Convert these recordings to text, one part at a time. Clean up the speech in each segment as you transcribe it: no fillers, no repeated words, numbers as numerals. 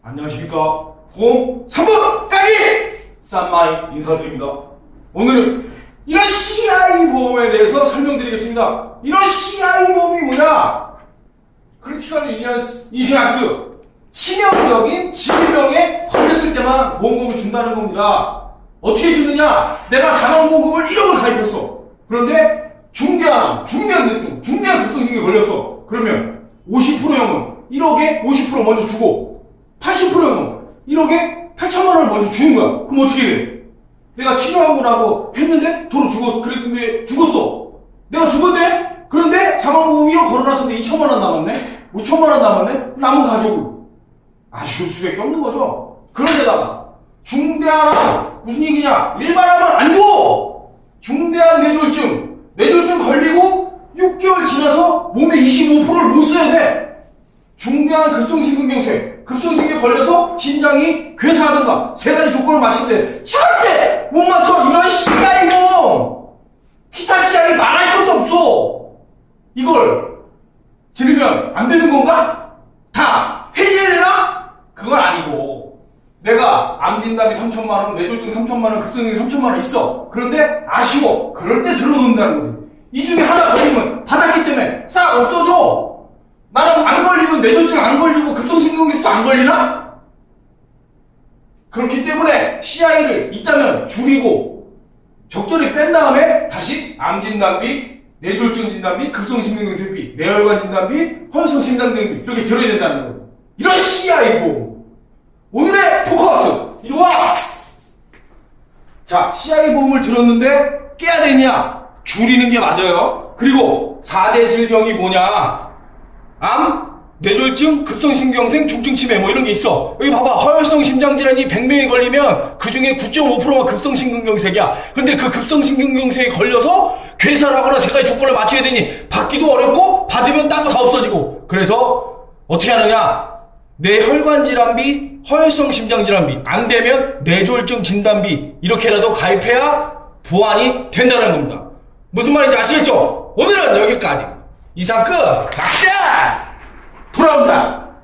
안녕하십니까. 보험 3번 까기! 쌈마이 인사드립니다. 오늘은 이런 CI 보험에 대해서 설명드리겠습니다. 이런 CI 보험이 뭐냐? 크리티컬 일리언스 인슈런스. 치명적인 질병에 걸렸을 때만 보험금을 준다는 겁니다. 어떻게 주느냐? 내가 사망보험금을 1억을 가입했어. 그런데 중대한 급성징에 걸렸어. 그러면 50%형은 1억에 50% 먼저 주고 80%형은 1억에 8천만 원을 먼저 주는 거야. 그럼 어떻게 돼? 내가 치료한 거라고 했는데 도로 그랬는데 죽었어. 내가 죽었네? 그런데 사망보험 1억 걸어놨었는데 2천만 원 남았네? 5천만 원 남았네? 남은 가족을 아쉬울 수밖에 없는 거죠. 그런데다가 중대한 무슨 얘기냐? 일반암은 안 줘! 중대한 뇌졸중 걸리고 6개월 지나서 몸의 25%를 못 써야 돼. 중대한 급성심근경색 걸려서 심장이 괴사하든가 세 가지 조건을 맞출 때 절대 못 맞춰. 이런 CI보험 기타 CI 말할 것도 없어. 이걸 들으면 안 되는 건가? 다 해지해야 되나? 그건 아니고 내가 암 진단비 3천만 원, 뇌졸중 3천만 원, 급성징 3천만 원 있어. 그런데 아쉬워. 그럴 때 들어놓는다는 거지. 이 중에 하나 걸리면 받았기 때문에 싹 없어져. 나는 안 걸리면 뇌졸중 안 걸리고 급성심근경색도 안 걸리나? 그렇기 때문에 CI를 있다면 줄이고 적절히 뺀 다음에 다시 암 진단비, 뇌졸중 진단비, 급성심근경색비, 뇌혈관 진단비, 허혈성 심장병비 이렇게 들어야 된다는 거예요. 이런 CI 보험. 오늘의 포커스 이리 와. 자, CI 보험을 들었는데 깨야 되냐? 줄이는 게 맞아요. 그리고 4대 질병이 뭐냐? 암, 뇌졸중, 급성심경색, 중증치매 뭐 이런 게 있어. 여기 봐봐. 허혈성 심장질환이 100명이 걸리면 그 중에 9.5%가 급성심근경색이야. 근데 그 급성심근경색에 걸려서 괴사를 하거나 세 가지 조건을 맞춰야 되니 받기도 어렵고 받으면 딴 거 다 없어지고. 그래서 어떻게 하느냐? 뇌혈관 질환비, 허혈성 심장질환비, 안 되면 뇌졸중 진단비 이렇게라도 가입해야 보완이 된다는 겁니다. 무슨 말인지 아시겠죠? 오늘은 여기까지. 이상 끝! 각자! 돌아온다!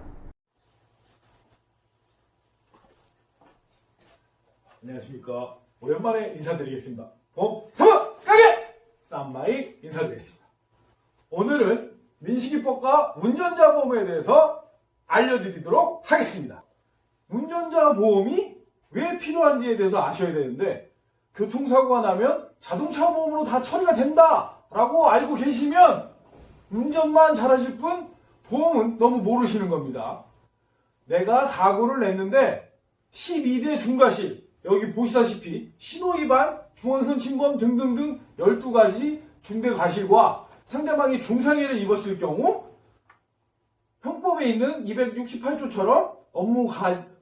안녕하십니까. 오랜만에 인사드리겠습니다. 보험 3번 가게! 쌈마이 인사드리겠습니다. 오늘은 민식이법과 운전자 보험에 대해서 알려드리도록 하겠습니다. 운전자 보험이 왜 필요한지에 대해서 아셔야 되는데, 교통사고가 나면 자동차 보험으로 다 처리가 된다라고 알고 계시면 운전만 잘하실 뿐 보험은 너무 모르시는 겁니다. 내가 사고를 냈는데 12대 중과실, 여기 보시다시피 신호위반, 중앙선 침범 등등등 12가지 중대과실과 상대방이 중상해를 입었을 경우 형법에 있는 268조처럼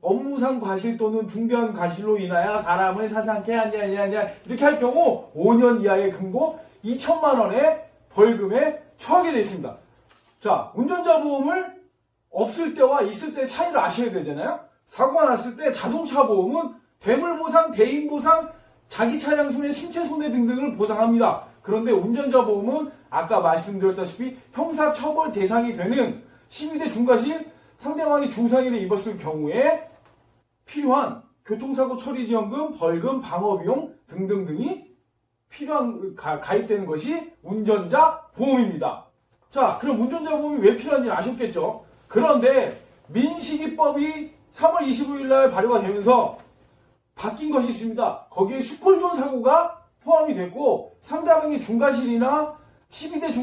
업무상 과실 또는 중대한 과실로 인하여 사람을 사상케 하냐 이렇게 할 경우 5년 이하의 금고 2천만 원의 벌금에 처하게 되어 있습니다. 자, 운전자 보험을 없을 때와 있을 때 차이를 아셔야 되잖아요. 사고가 났을 때 자동차 보험은 대물보상, 대인보상, 자기 차량 손해, 신체 손해 등등을 보상합니다. 그런데 운전자 보험은 아까 말씀드렸다시피 형사처벌 대상이 되는 12대 중과실, 상대방이 중상해를 입었을 경우에 필요한 교통사고 처리지원금, 벌금, 방어비용 등등등이 필요한 가입되는 것이 운전자 보험입니다. 자, 그럼 운전자 보험이 왜 필요한지 아셨겠죠? 그런데 민식이법이 3월 25일 날 발효가 되면서 바뀐 것이 있습니다. 거기에 슈퍼존 사고가 포함이 됐고 상대방이 중과실이나 12대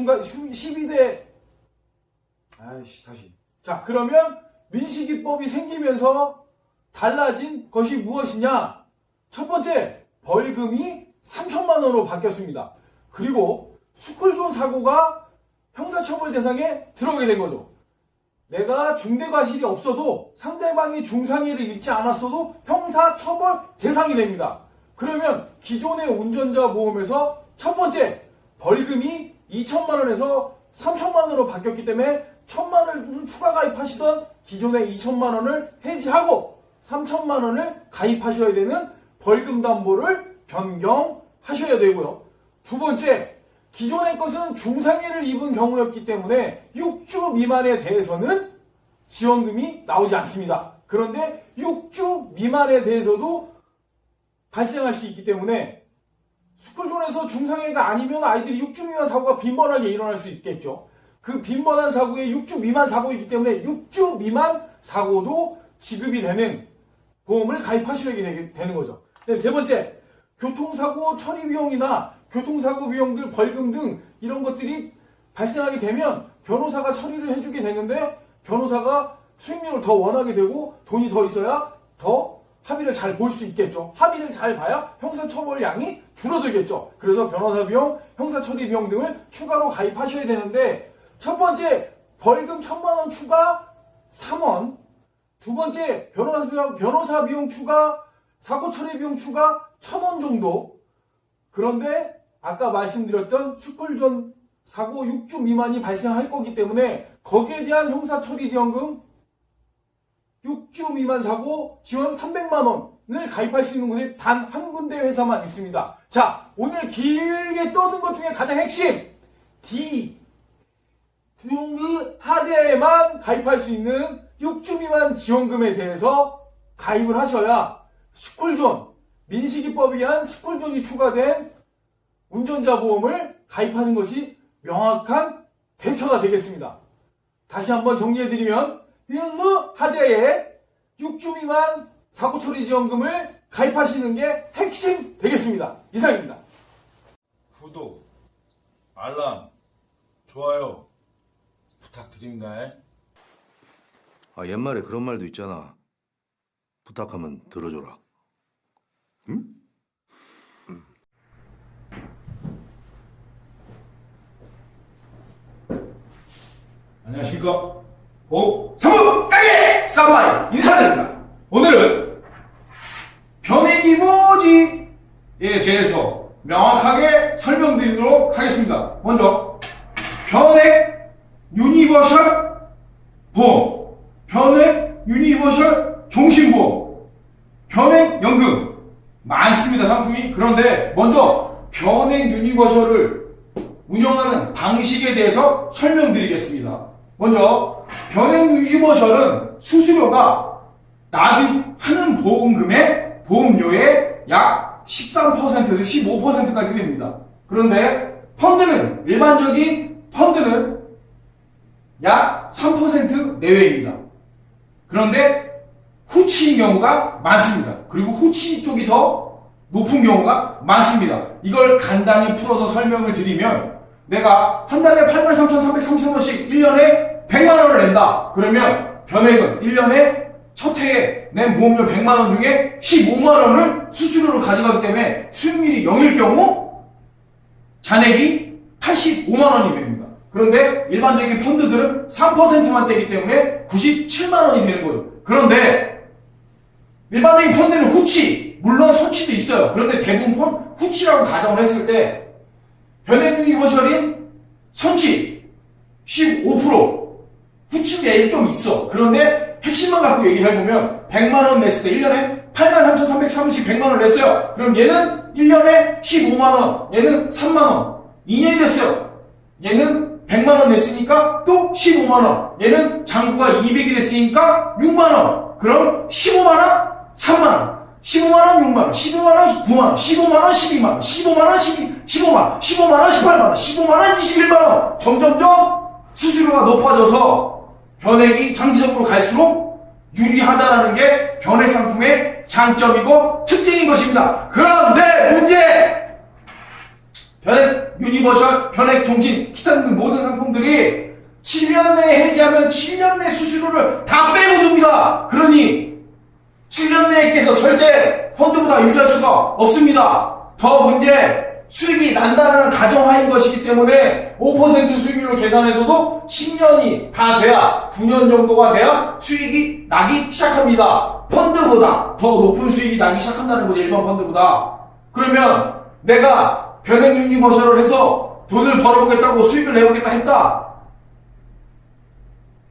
자, 그러면 민식이법이 생기면서 달라진 것이 무엇이냐? 첫 번째, 벌금이 3천만 원으로 바뀌었습니다. 그리고 스쿨존 사고가 형사처벌 대상에 들어오게 된 거죠. 내가 중대과실이 없어도 상대방이 중상해를 입지 않았어도 형사처벌 대상이 됩니다. 그러면 기존의 운전자 보험에서 첫 번째, 벌금이 2천만 원에서 3천만 원으로 바뀌었기 때문에 1천만 원을 추가 가입하시던 기존의 2천만 원을 해지하고 3천만 원을 가입하셔야 되는 벌금 담보를 변경하셔야 되고요. 두 번째, 기존의 것은 중상해를 입은 경우였기 때문에 6주 미만에 대해서는 지원금이 나오지 않습니다. 그런데 6주 미만에 대해서도 발생할 수 있기 때문에 스쿨존에서 중상해가 아니면 아이들이 6주 미만 사고가 빈번하게 일어날 수 있겠죠. 그 빈번한 사고에 6주 미만 사고이기 때문에 6주 미만 사고도 지급이 되는 보험을 가입하셔야 되는 거죠. 세 번째, 교통사고 처리 비용이나 교통사고 비용들 벌금 등 이런 것들이 발생하게 되면 변호사가 처리를 해주게 되는데 변호사가 수익률을 더 원하게 되고 돈이 더 있어야 더 합의를 잘 볼 수 있겠죠. 합의를 잘 봐야 형사처벌량이 줄어들겠죠. 그래서 변호사 비용, 형사처리 비용 등을 추가로 가입하셔야 되는데 첫 번째 벌금 1,000만 원 추가 3원, 두 번째 변호사 비용 추가, 사고 처리 비용 추가 1,000원 정도. 그런데 아까 말씀드렸던 스쿨존 사고 6주 미만이 발생할 거기 때문에 거기에 대한 형사처리지원금 6주 미만 사고 지원 300만 원을 가입할 수 있는 곳이 단 한 군데 회사만 있습니다. 자, 오늘 길게 떠든 것 중에 가장 핵심 하대에만 가입할 수 있는 6주 미만 지원금에 대해서 가입을 하셔야 스쿨존, 민식이법에 의한 스쿨존이 추가된 운전자 보험을 가입하는 것이 명확한 대처가 되겠습니다. 다시 한번 정리해드리면 하재에 6주 미만 사고처리 지원금을 가입하시는 게 핵심 되겠습니다. 이상입니다. 구독, 알람, 좋아요 부탁드립니다. 옛말에 그런 말도 있잖아. 부탁하면 들어줘라. 응? 안녕하십니까. 사무 가게 쌈마이 인사드립니다. 오늘은 변액이 뭐지에 대해서 명확하게 설명드리도록 하겠습니다. 먼저 변액 유니버셜 보험, 변액 유니버셜 종신보험, 변액 연금 많습니다. 상품이. 그런데 먼저 변액 유니버셜을 운영하는 방식에 대해서 설명드리겠습니다. 먼저 변액 유니버셜은 수수료가 납입하는 보험금의 보험료의 약 13%에서 15%까지 됩니다. 그런데 펀드는, 일반적인 펀드는 약 3% 내외입니다. 그런데 후치인 경우가 많습니다. 그리고 후치 쪽이 더 높은 경우가 많습니다. 이걸 간단히 풀어서 설명을 드리면 내가 한 달에 83,330원씩 1년에 100만원을 낸다. 그러면 변액은 1년에 첫 해에 낸 보험료 100만원 중에 15만원을 수수료로 가져가기 때문에 수익률이 0일 경우 잔액이 85만원이 됩니다. 그런데 일반적인 펀드들은 3%만 떼기 때문에 97만원이 되는 거예요. 그런데 일반적인 펀드는 후치, 물론 소치도 있어요. 그런데 대부분 후치라고 가정을 했을 때 변액 유니버셜인 선치 15%, 후치도 좀 있어. 그런데 핵심만 갖고 얘기를 해보면 100만원 냈을 때 1년에 83,330 100만원 냈어요. 그럼 얘는 1년에 15만원, 얘는 3만원. 2년이 됐어요. 얘는 100만원 냈으니까 또 15만원. 얘는 잔고가 200이 됐으니까 6만원. 그럼 15만원, 3만원. 15만원, 6만원, 15만원, 9만원, 15만원, 12만원, 15만원, 15만원, 15만원, 18만원, 15만원, 21만원. 점점점 수수료가 높아져서 변액이 장기적으로 갈수록 유리하다라는 게 변액 상품의 장점이고 특징인 것입니다. 그런데 문제! 변액 유니버셜, 변액 종신, 기타 등등 모든 상품들이 7년 내에 해지하면 7년 내 수수료를 다 빼고 줍니다. 그러니 7년 내에 깨서 절대 펀드보다 유리할 수가 없습니다. 더 문제, 수익이 난다는 가정하인 것이기 때문에 5% 수익률로 계산해줘도 10년이 다 돼야, 9년 정도가 돼야 수익이 나기 시작합니다. 펀드보다 더 높은 수익이 나기 시작한다는 거죠. 일반 펀드보다. 그러면 내가 변액 유니버셜을 해서 돈을 벌어보겠다고 수익을 내보겠다 했다.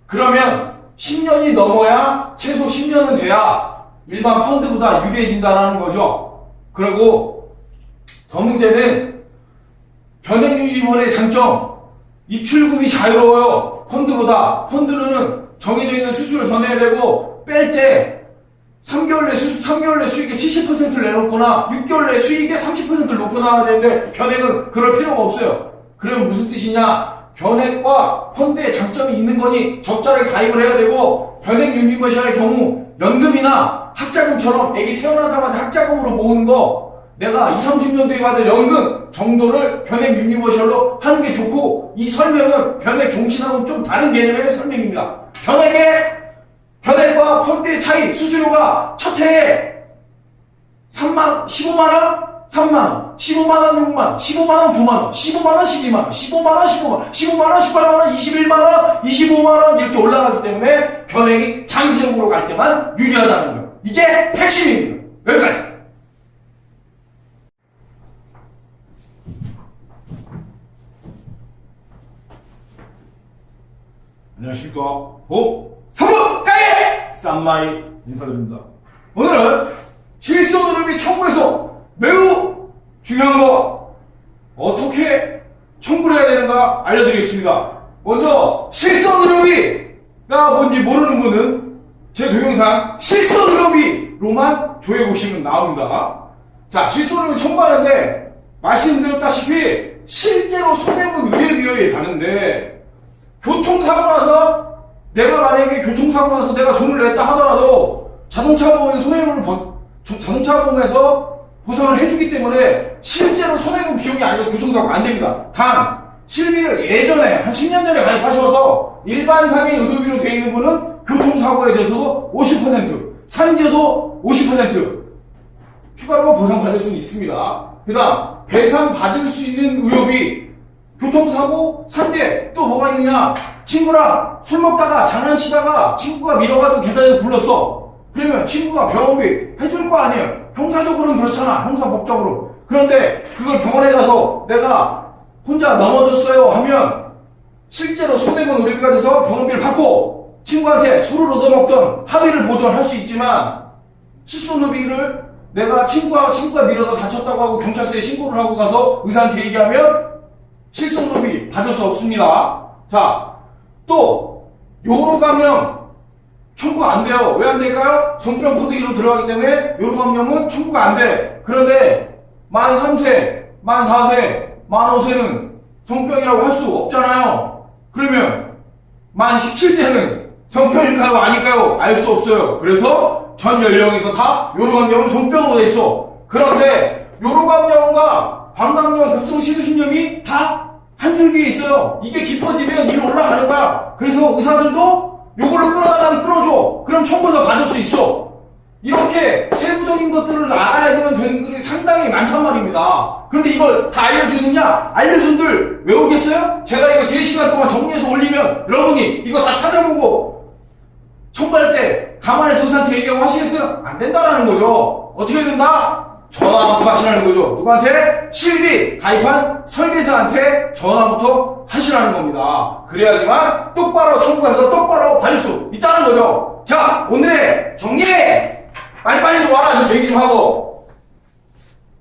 그러면 10년이 넘어야, 최소 10년은 돼야 일반 펀드보다 유리해진다는 거죠. 그리고 더 문제는 변액 유니버셜의 장점, 입출금이 자유로워요. 펀드보다. 펀드는 정해져 있는 수수료를 더 내야 되고 뺄 때 3개월 내 수익의 70%를 내놓거나 6개월 내 수익의 30%를 놓고 나와야 되는데 변액은 그럴 필요가 없어요. 그러면 무슨 뜻이냐? 변액과 펀드의 장점이 있는 거니 적절하게 가입을 해야 되고, 변액 유니버셜의 경우 연금이나 학자금처럼 애기 태어나자마자 학자금으로 모으는 거, 내가 20, 30년도에 받을 연금 정도를 변액 유니버셜로 하는 게 좋고, 이 설명은 변액 종친하고는 좀 다른 개념의 설명입니다. 변액과 펀드의 차이, 수수료가 첫 해에 15만원? 3만원, 15만원, 6만원, 15만원, 9만원, 15만원, 12만원, 15만원, 15만원, 15만원, 18만원, 21만원, 25만원 이렇게 올라가기 때문에 변액이 장기적으로 갈 때만 유리하다는 거예요. 이게 핵심입니다. 여기까지. 안녕하십니까. 3부 까예! 쌈마이 인사드립니다. 오늘은 실손흐름이 청구에서 매우 중요한 거 어떻게 청구를 해야 되는가 알려드리겠습니다. 먼저 실손흐름이가 뭔지 모르는 분은 제 동영상 실손흐름이로만 조회해보시면 나옵니다. 자, 실손흐름을 청구하는데 말씀드렸다시피 실제로 손해본 의뢰비용이 다른데, 교통사고 나서 내가 만약에 교통사고 나서 내가 돈을 냈다 하더라도 자동차보험에서 자동차보험에서 보상을 해주기 때문에 실제로 손해본 비용이 아니라 교통사고 안 됩니다. 단 실비를 예전에 한 10년 전에 가입하셔서 일반상의 의료비로 되어 있는 분은 교통사고에 대해서도 50%, 산재도 50% 추가로 보상받을 수는 있습니다. 그 다음 배상받을 수 있는 의료비, 교통사고, 산재, 또 뭐가 있느냐? 친구랑 술 먹다가 장난치다가 친구가 밀어가지고 계단에서 굴렀어. 그러면 친구가 병원비 해줄 거 아니에요. 형사적으로는 그렇잖아. 형사법적으로. 그런데 그걸 병원에 가서 내가 혼자 넘어졌어요 하면 실제로 손해본 의료비가 돼서 병원비를 받고 친구한테 술을 얻어먹던 합의를 보던 할 수 있지만, 실손의료비를 내가 친구가 밀어서 다쳤다고 하고 경찰서에 신고를 하고 가서 의사한테 얘기하면 실손의료비 받을 수 없습니다. 자, 또 요로감염 청구 안 돼요. 왜 안 될까요? 성병 코드기로 들어가기 때문에 요로감염은 청구가 안 돼. 그런데 만 3세, 만 4세, 만 5세는 성병이라고 할 수 없잖아요. 그러면 만 17세는 성병일까요? 아닐까요? 알 수 없어요. 그래서 전 연령에서 다 요로감염은 성병으로 돼 있어. 그런데 요로감염과 방광염, 급성심신염이 다 한 줄기에 있어요. 이게 깊어지면 위로 올라가는 거야. 그래서 의사들도 요걸로 끌어나가면 끌어줘. 그럼 청구서 받을 수 있어. 이렇게 세부적인 것들을 알아야지만 되는 것들이 상당히 많단 말입니다. 그런데 이걸 다 알려주느냐? 알려준 들 외우겠어요? 제가 이거 3시간 동안 정리해서 올리면 여러분이 이거 다 찾아보고 청구할 때 가만히 의사한테 얘기하고 하시겠어요? 안 된다라는 거죠. 어떻게 된다? 전화부터 하시라는 거죠. 누구한테? 실비 가입한 설계사한테 전화부터 하시라는 겁니다. 그래야지만 똑바로 청구해서 똑바로 받을 수 있다는 거죠. 자, 오늘의 정리! 빨리빨리 좀 와라. 좀 대기 좀 하고.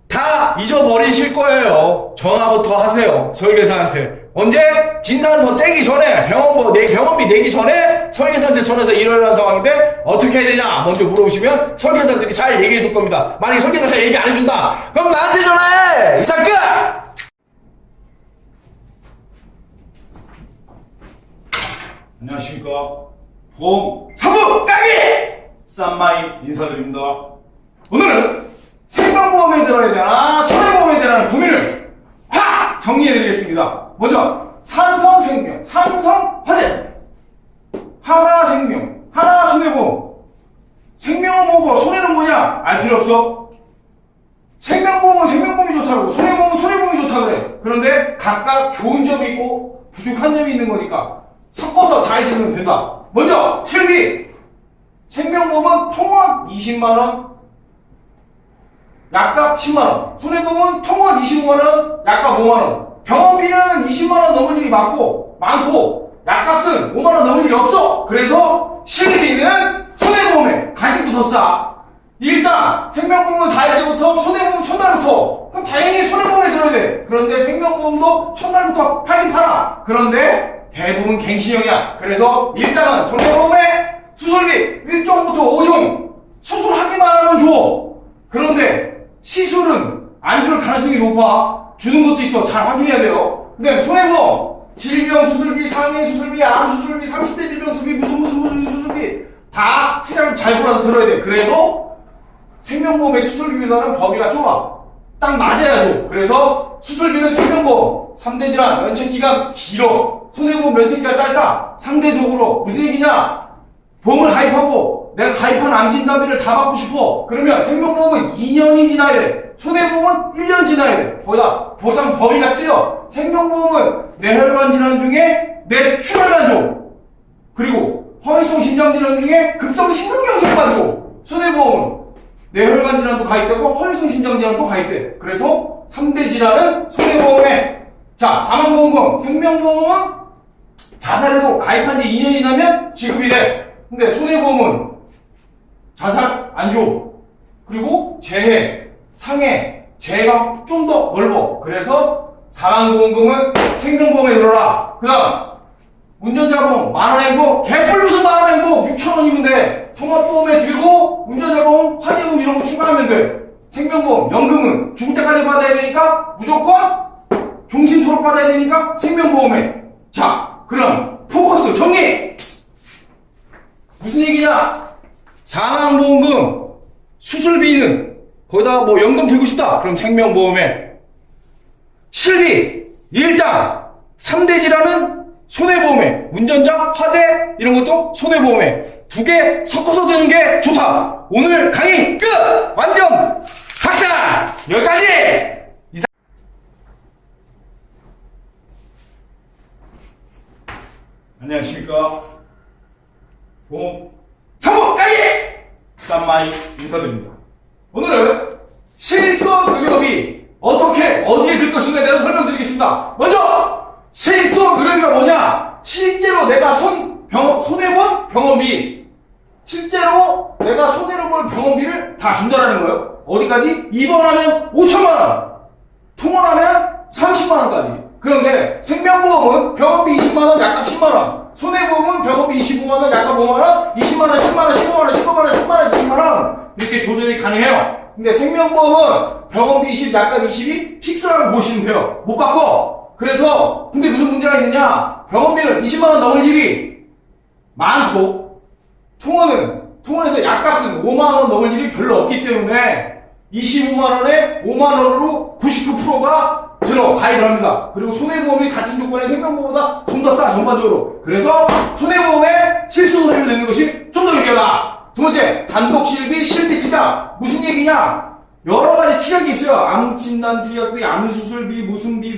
다 잊어버리실 거예요. 전화부터 하세요. 설계사한테. 언제? 진단서 떼기 전에, 병원비 내기 전에 설계사한테 전화해서 이러이러한 상황인데 어떻게 해야 되냐 먼저 물어보시면 설계사들이 잘 얘기해 줄 겁니다. 만약에 설계사가 잘 얘기 안 해준다 그럼 나한테 전화해. 이상 끝! 안녕하십니까. 보험 3부 까기! 쌈마이 인사드립니다. 오늘은 생명보험에 들어야 되나 손해보험에 대한 고민을 확 정리해드리겠습니다. 먼저 삼성생명, 삼성화재, 하나생명, 하나손해보험. 생명은 뭐고 손해는 뭐냐? 알 필요 없어. 생명보험은 생명보험이 좋다고, 손해보험은 손해보험이 좋다고 그래. 그런데 각각 좋은 점이 있고 부족한 점이 있는 거니까 섞어서 잘 들으면 된다. 먼저 실비. 생명보험은 통원 20만원, 약값 10만원. 손해보험은 통원 25만원, 약값 5만원. 병원비는 20만원 넘을 일이 많고 약값은 5만원 넘을 일이 없어. 그래서 실비는 손해보험에 가격도 더 싸. 일단 생명보험은 4일째부터, 손해보험은 첫날부터. 그럼 당연히 손해보험에 들어야 돼. 그런데 생명보험도 첫날부터 팔긴 팔아. 그런데 대부분 갱신형이야. 그래서 일단은 손해보험에 수술비 1종부터 5종 수술하기만 하면 줘. 그런데 시술은 안 줄 가능성이 높아. 주는 것도 있어. 잘 확인해야 돼요. 근데 손해보험 질병 수술비, 상해 수술비, 암 수술비, 30대 질병 수술비, 무슨 수술비 다 특약을 잘 골라서 들어야 돼. 그래도 생명보험의 수술비보다는 범위가 좁아. 딱 맞아야죠. 그래서 수술비는 생명보험 3대 질환 면책기간 길어. 손해보험 면책기간 짧다. 상대적으로 무슨 얘기냐? 보험을 가입하고 내가 가입한 암진단비를 다 받고 싶어. 그러면 생명보험은 2년이 지나야 돼. 손해보험은 1년 지나야 돼. 거기다 보장 범위가 틀려. 생명보험은 뇌혈관 질환 중에 뇌출혈만 줘. 그리고 허위성 심장질환 중에 급성심근경색만 줘. 손해보험은 뇌혈관 질환도 가입되고 허위성 심장질환도 가입돼. 그래서 3대 질환은 손해보험에 자, 사망보험금, 생명보험은 자살에도 가입한 지 2년이 지나면 지급이 돼. 근데 손해보험은 자살 안 줘. 그리고 재해, 상해, 재해가 좀 더 넓어. 그래서 사망보험금은 생명보험에 들어라. 그 다음 운전자보험 만원 행복, 개뿔 무슨 만원 행복 6,000원이면 돼. 통합보험에 들고 운전자보험, 화재보험 이런 거 추가하면 돼. 생명보험, 연금은 죽을 때까지 받아야 되니까 무조건 종신토록 받아야 되니까 생명보험에. 자, 그럼 포커스 정리! 무슨 얘기냐? 사망보험금, 수술비는 거기다가 뭐 연금 들고 싶다. 그럼 생명보험에. 실비, 일당, 3대 질환은 손해보험에. 운전자, 화재 이런 것도 손해보험에. 두 개 섞어서 드는 게 좋다. 오늘 강의 끝! 완전 박살! 여기까지! 안녕하십니까. 보험 사무 까기! 쌈마이 인사드립니다. 오늘은 실손의료비 어떻게 어디에 들 것인가에 대해서 설명드리겠습니다. 먼저 실손의료비가 뭐냐? 실제로 내가 손해본 병원비, 실제로 내가 손해를 볼 병원비를 다 준다라는 거예요. 어디까지? 입원하면 5천만원, 통원하면 30만원까지. 그런데 생명보험은 병원비 20만원, 약값 10만원, 손해보험은 병원비 25만원, 약값 5만원, 20만원, 10만원, 15만원, 15만원, 10만원, 20만원 이렇게 조절이 가능해요. 근데 생명보험은 병원비 20, 약값 20이 픽스라고 보시면 돼요. 못 바꿔. 그래서 근데 무슨 문제가 있느냐? 병원비는 20만원 넘을 일이 많고 통원에서 약값은 5만원 넘을 일이 별로 없기 때문에 25만원에 5만원으로 99%가 가입을 합니다. 그리고 손해보험이 같은 조건의 생명보험보다 좀 더 싸, 전반적으로. 그래서 손해보험에 실손의료를 내는 것이 좀 더 유리하다. 두 번째, 단독실비, 실비 특약. 무슨 얘기냐? 여러 가지 특약이 있어요. 암진단 특약비, 암수술비, 무슨 비.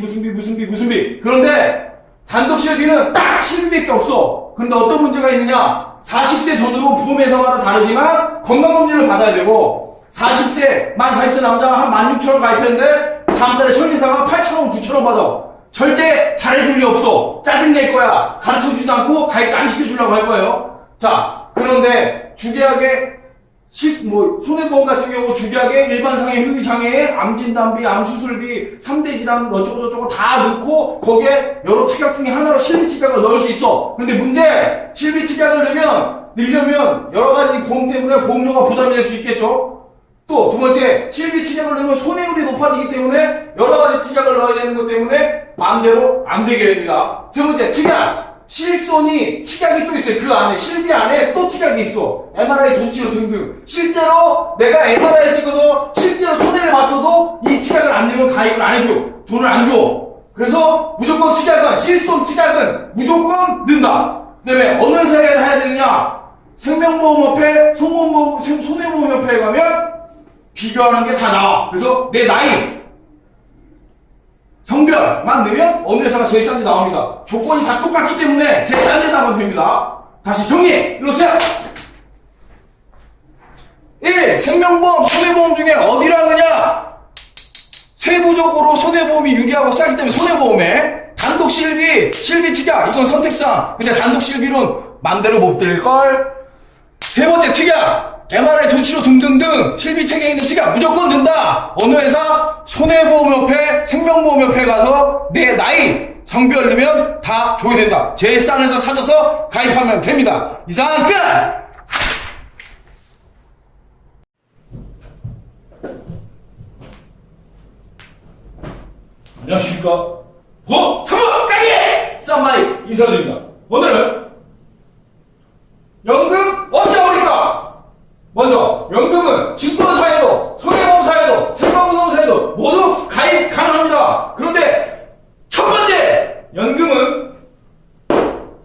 그런데 단독실비는 딱 실비밖에 없어. 그런데 어떤 문제가 있느냐? 40세 전후로 보험회사마다 다르지만 건강검진을 받아야 되고 40세, 만 40세 남자가 한 16,000원 가입했는데 다음 달에 설계사가 8,000원, 9,000원 받아. 절대 잘해줄 리 없어. 짜증낼 거야. 가르쳐주지도 않고 가입도 안 시켜주려고 할 거예요. 자, 그런데 주계약에 손해보험 같은 경우 주계약에 일반상해, 후유장애, 암진단비, 암수술비, 3대 질환 어쩌고저쩌고 다 넣고 거기에 여러 특약 중에 하나로 실비 특약을 넣을 수 있어. 그런데 문제, 실비 특약을 넣으려면 여러 가지 보험 때문에 보험료가 부담이 될 수 있겠죠. 또 두 번째, 실비 특약을 넣으면 손해율이 높아지기 때문에 여러 가지 특약을 넣어야 되는 것 때문에 마음대로 안 되게 됩니다. 세 번째, 특약. 실손이 특약이 또 있어요. 그 안에, 실비 안에 또 특약이 있어. MRI 도수치료 등등. 실제로 내가 MRI 찍어서 실제로 손해를 봤어도 이 특약을 안 내면 가입을 안 해줘. 돈을 안 줘. 그래서 무조건 특약은, 실손 특약은 무조건 넣는다. 그 다음에 어느 회사에 해야 되느냐? 생명보험협회, 손해보험협회에 가면 비교하는 게 다 나와. 그래서 내 나이, 성별만 넣으면 어느 회사가 제일 싼지 나옵니다. 조건이 다 똑같기 때문에 제일 싼 데다 하면 됩니다. 다시 정리! 일로 오세요! 1. 생명보험, 손해보험 중에 어디를 하느냐? 세부적으로 손해보험이 유리하고 싸기 때문에 손해보험에 단독 실비 특약, 이건 선택사항. 근데 단독 실비론 맘대로 못 들을걸? 세 번째 특약, MRI 도수치료 등등등 실비 특약에 있는 특약 무조건 든다. 어느 회사? 손해보험협회, 생명보험협회 가서 내 나이, 성별 넣으면 다 줘야 된다. 제일 싼 회사 찾아서 가입하면 됩니다. 이상 끝! 안녕하십니까. 사무 까기! 쌈마이 인사드립니다. 오늘은 연금 어찌 합니까? 먼저 연금은 증권사에도 손해보험사에도 생명보험사에도 모두 가입 가능합니다. 그런데 첫 번째 연금은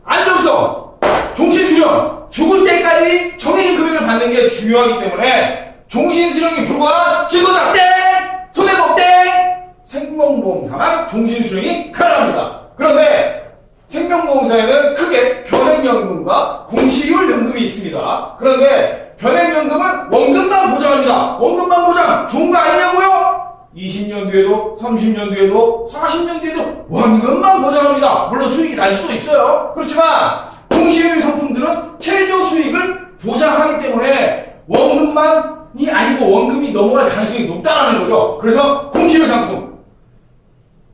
안정성, 종신수령, 죽을 때까지 정해진 금액을 받는 게 중요하기 때문에 종신수령이 불과한 증권사 땡! 손해보험 땡! 생명보험사만 종신수령이 가능합니다. 그런데 생명보험사에는 크게 변액연금과 공시율 연금이 있습니다. 그런데 변액연금은 원금만 보장합니다. 원금만 보장 좋은 거 아니냐고요? 20년 뒤에도 30년 뒤에도 40년 뒤에도 원금만 보장합니다. 물론 수익이 날 수도 있어요. 그렇지만 공시율 상품들은 최저 수익을 보장하기 때문에 원금만이 아니고 원금이 넘어갈 가능성이 높다는 거죠. 그래서 공시율 상품,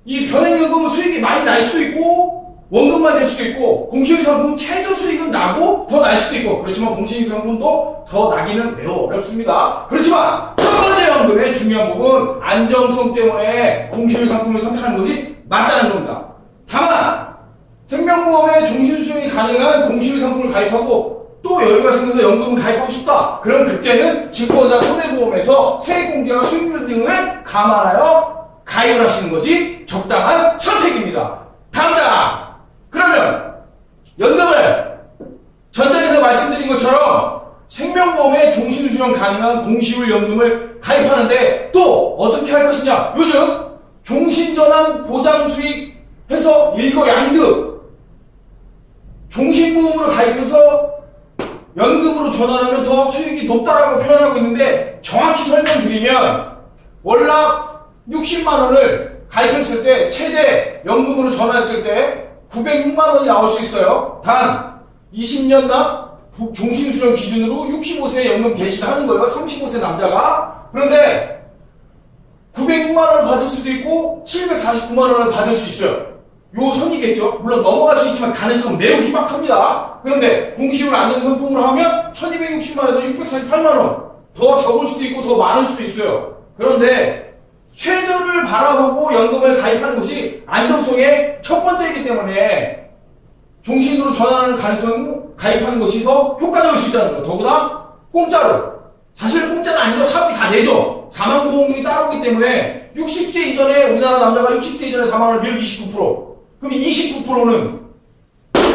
이 변액연금은 수익이 많이 날 수도 있고 원금만 될 수도 있고 공시율 상품 최저 수익은 나고 더 날 수도 있고, 그렇지만 공시율 상품도 더 나기는 매우 어렵습니다. 그렇지만 첫 번째 연금의 중요한 부분 안정성 때문에 공시율 상품을 선택하는 것이 맞다는 겁니다. 다만 생명보험에 종신수령이 가능한 공시율 상품을 가입하고 또 여유가 생겨서 연금을 가입하고 싶다. 그럼 그때는 증권사 손해보험에서 세액공제와 수익률 등을 감안하여 가입을 하시는 것이 적당한 선택입니다. 다음 장! 그러면 연금을 전장에서 말씀드린 것처럼 생명보험에 종신수령 가능한 공시율 연금을 가입하는데 또 어떻게 할 것이냐? 요즘 종신전환 보장수익 해서 일거양득 종신보험으로 가입해서 연금으로 전환하면 더 수익이 높다라고 표현하고 있는데, 정확히 설명드리면 월납 60만원을 가입했을 때 최대 연금으로 전환했을 때 906만원이 나올 수 있어요. 단 20년당 종신수령 기준으로 65세 연금 개시를 하는 거예요. 35세 남자가. 그런데 906만원을 받을 수도 있고 749만원을 받을 수 있어요. 요 선이겠죠. 물론 넘어갈 수 있지만 가능성은 매우 희박합니다. 그런데 공시율 안정상품으로 하면 1260만원에서 648만원, 더 적을 수도 있고 더 많을 수도 있어요. 그런데 최저를 바라보고 연금을 가입하는 것이 안정성의 첫 번째이기 때문에 종신으로 전환하는 가능성을 가입하는 것이 더 효과적일 수 있다는 거예요. 더구나 공짜로, 사실 공짜는 아니죠. 사업이 다 내죠. 사망보험이 따르기 때문에 60세 이전에 우리나라 남자가 60세 이전에 사망을 하면 29%, 그럼 29%는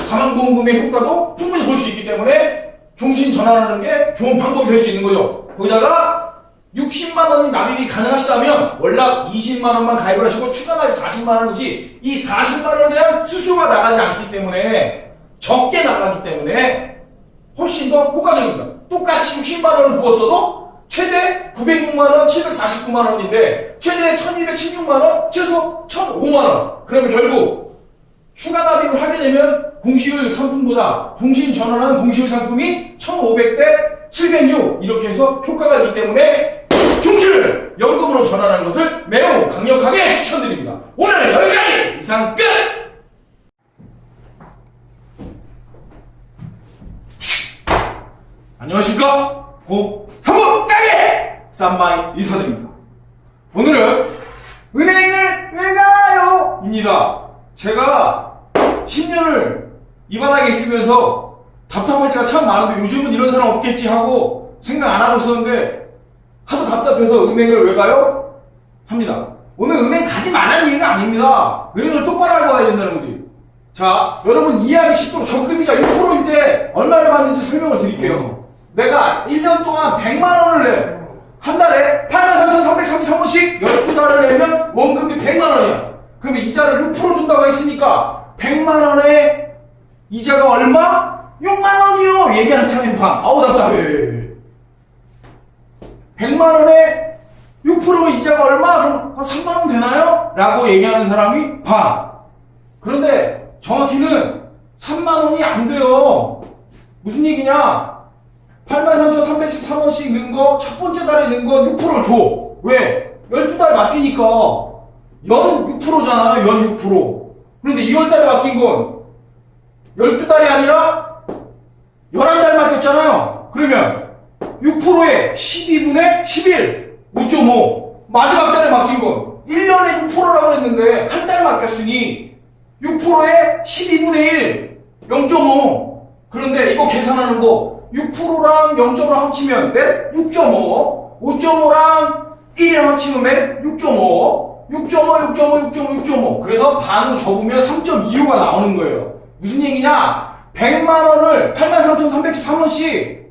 사망보험금의 효과도 충분히 볼 수 있기 때문에 종신 전환하는 게 좋은 방법이 될 수 있는 거죠. 거기다가 60만원이 납입이 가능하시다면 월납 20만원만 가입을 하시고 추가 납입 40만원이지, 이 40만원에 대한 수수가 나가지 않기 때문에, 적게 나가기 때문에 훨씬 더 효과적입니다. 똑같이 60만원을 부었어도 최대 906만원, 749만원인데 최대 1216만원, 최소 1005만원. 그러면 결국 추가 납입을 하게 되면 공시율 상품보다 종신 전환하는 공시율 상품이 1500대 706 이렇게 해서 효과가 있기 때문에 종신을 연금으로 전환하는 것을 매우 강력하게 추천드립니다. 오늘 여기까지! 이상 끝! 안녕하십니까? 사무 가게! 쌈마이 인사드립니다. 오늘은 은행을 왜 가요? 입니다. 제가 10년을 이 바닥에 있으면서 답답할 때가 참 많은데 요즘은 이런 사람 없겠지 하고 생각 안 하고 있었는데 하도 답답해서 은행을 왜 가요? 합니다. 오늘 은행 가지 말라는 얘기가 아닙니다. 은행을 똑바로 알고 가야 된다는 거지. 자, 여러분 이해하기 쉽도록 적금이자 6%일 때 얼마를 받는지 설명을 드릴게요. 내가 1년 동안 100만원을 내. 한 달에 83,333원씩 12달을 내면 원금이 100만원이야. 그러면 이자를 6% 준다고 했으니까 100만원에 이자가 얼마? 6만원이요! 얘기하는 사람이 봐. 아우 답답해. 100만원에 6%면 이자가 얼마? 그럼 한 3만원 되나요? 라고 얘기하는 사람이 봐. 그런데 정확히는 3만원이 안 돼요. 무슨 얘기냐? 83,313원씩 넣은 거, 첫 번째 달에 넣은 거 6% 줘. 왜? 12달 맡기니까 연 6%잖아요. 연 6%. 그런데 2월달에 맡긴 건 12달이 아니라 11달 맡겼잖아요. 그러면 6%에 12분의 11, 5.5. 마지막 달에 맡긴 건 1년에 6%라고 했는데 한 달 맡겼으니 6%에 12분의 1, 0.5. 그런데 이거 계산하는 거 6%랑 0.5랑 합치면 몇? 6.5. 5.5랑 1이랑 합치면 몇? 6.5. 6.5, 6.5, 6.5, 6.5. 그래서 반으로 접으면 3.25가 나오는 거예요. 무슨 얘기냐? 100만 원을 83,313원씩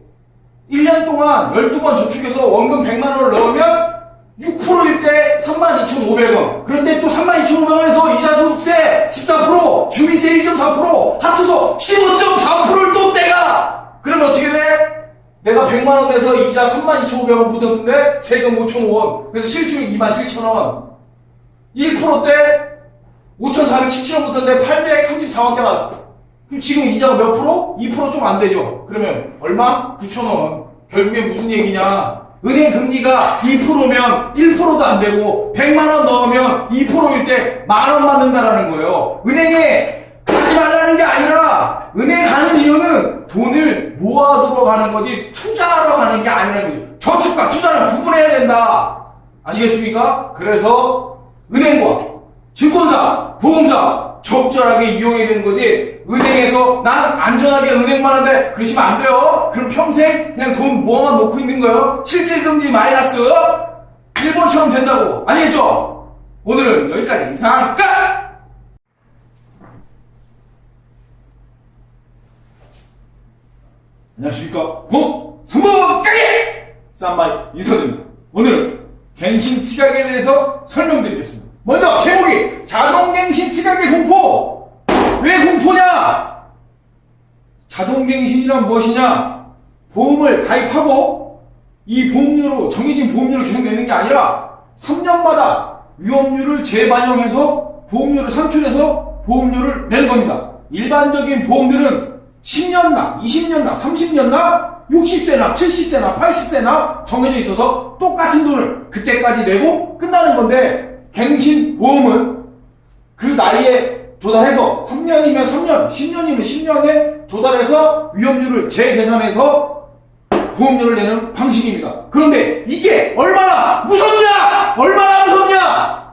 1년 동안 12번 저축해서 원금 100만 원을 넣으면 6%일 때 32,500원. 그런데 또 32,500원에서 이자 소득세 14%, 주민세 1.4%, 합쳐서 15.4%를 또 떼가! 그러면 어떻게 돼? 내가 100만 원 내서 이자 32,500원 묻었는데 세금 5,000원. 그래서 실수익 27,000원. 1%때 5,417원 묻었는데 834원 대가. 그럼 지금 이자가 몇 프로? 2% 좀 안 되죠. 그러면 얼마? 9,000원. 결국에 무슨 얘기냐? 은행 금리가 2%면 1%도 안 되고 100만 원 넣으면 2%일 때 10,000원 받는다라는 거예요. 은행에 가지 말라는 게 아니라 은행 가는 이유는 돈을 모아두러 가는 거지 투자하러 가는 게 아니라는 거지. 저축과 투자는 구분해야 된다. 아시겠습니까? 그래서 은행과 증권사, 보험사 적절하게 이용해야 되는 거지. 은행에서 난 안전하게 은행만 한데 그러시면 안 돼요. 그럼 평생 그냥 돈 모아만 놓고 있는 거예요. 실질금리 마이너스 일본처럼 된다고. 아시겠죠? 오늘은 여기까지. 이상 끝! 안녕하십니까. 3번 까기! 쌈마이 인사드립니다. 오늘은 갱신 특약에 대해서 설명드리겠습니다. 먼저 제목이 자동갱신 특약의 공포. 왜 공포냐? 자동갱신이란 무엇이냐? 보험을 가입하고 이 보험료로 정해진 보험료를 계속 내는 게 아니라 3년마다 위험률을 재반영해서 보험료를 산출해서 보험료를 내는 겁니다. 일반적인 보험들은 10년나, 20년나, 30년나, 60세나, 70세나, 80세나 정해져 있어서 똑같은 돈을 그때까지 내고 끝나는 건데 갱신 보험은 그 나이에 도달해서 3년이면 3년, 10년이면 10년에 도달해서 위험률을 재계산해서 보험료를 내는 방식입니다. 그런데 이게 얼마나 무섭냐? 얼마나 무섭냐?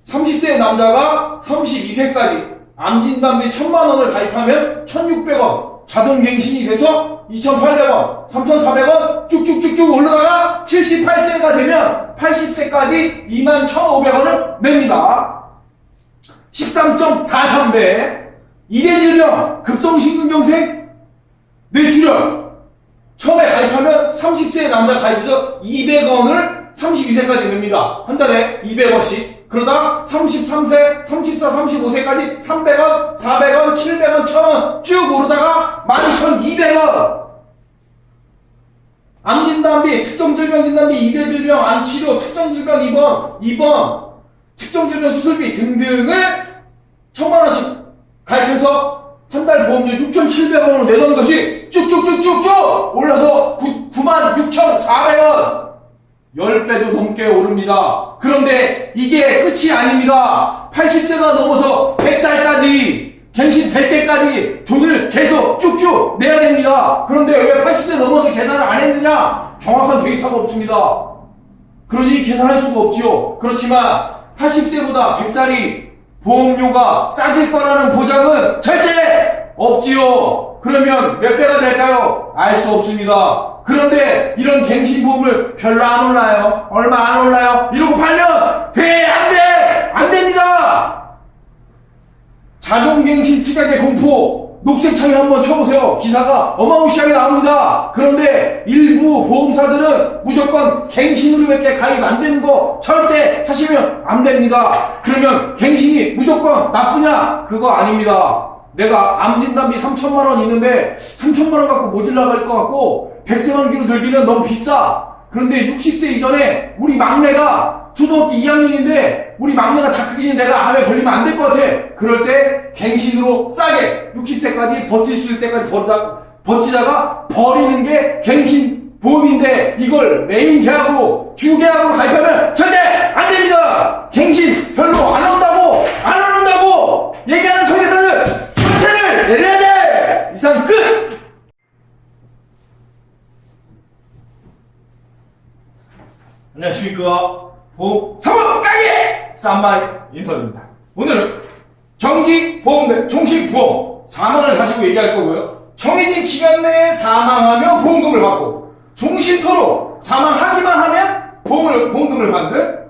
30세 남자가 32세까지 암진단비 1,000만원을 가입하면 1,600원 자동갱신이 돼서 2,800원, 3,400원 쭉쭉쭉쭉 올라다가 78세가 되면 80세까지 21,500원을 냅니다. 13.43배. 이대질병, 급성심근경색, 뇌출혈. 처음에 가입하면 30세 남자 가입해서 200원을 32세까지 냅니다. 한 달에 200원씩. 그러다 33세, 34, 35세까지 300원, 400원, 700원, 1000원 쭉 오르다가 12,200원. 암진단비, 특정질병진단비, 이대질병, 암치료, 특정질병 입원, 특정질병 수술비 등등을 1,000만원씩 가입해서 한 달 보험료 6,700원으로 내던 것이 쭉쭉쭉쭉쭉 올라서 96,400원 10배도 넘게 오릅니다. 그런데 이게 끝이 아닙니다. 80세가 넘어서 100살까지 갱신 될 때까지 돈을 계속 쭉쭉 내야 됩니다. 그런데 왜 80세 넘어서 계산을 안 했느냐? 정확한 데이터가 없습니다. 그러니 계산할 수가 없지요. 그렇지만 80세보다 100살이 보험료가 싸질 거라는 보장은 절대 없지요. 그러면 몇 배가 될까요? 알 수 없습니다. 그런데 이런 갱신보험을 별로 안 올라요. 얼마 안 올라요. 이러고 팔면 돼? 안 돼? 안 됩니다. 자동갱신 특약의 공포. 녹색창에 한번 쳐보세요. 기사가 어마무시하게 나옵니다. 그런데 일부 보험사들은 무조건 갱신으로 밖에 가입 안 되는 거 절대 하시면 안 됩니다. 그러면 갱신이 무조건 나쁘냐? 그거 아닙니다. 내가 암진단비 3,000만원 있는데 3,000만원 갖고 모질라갈 것 같고 100세 만기로 들기는 너무 비싸. 그런데 60세 이전에 우리 막내가 초등학교 2학년인데 우리 막내가 다 크기 전에 내가 암에 걸리면 안 될 것 같아. 그럴 때 갱신으로 싸게 60세까지 버틸 수 있을 때까지 버티다가 버리는 게 갱신 보험인데 이걸 메인 계약으로 주계약으로 가입하면 절대 안 됩니다. 갱신 별로 안 온다고 얘기하는 설계사는 철퇴를 내려야 돼. 이상 끝. 안녕하십니까. 보험 3번 까기 쌈마이 인사드립니다. 오늘은 정기보험대 종식보험 사망을 가지고 얘기할 거고요. 정해진 기간 내에 사망하면 보험금을 받고 종신토록 사망하기만 하면 보험금을 받는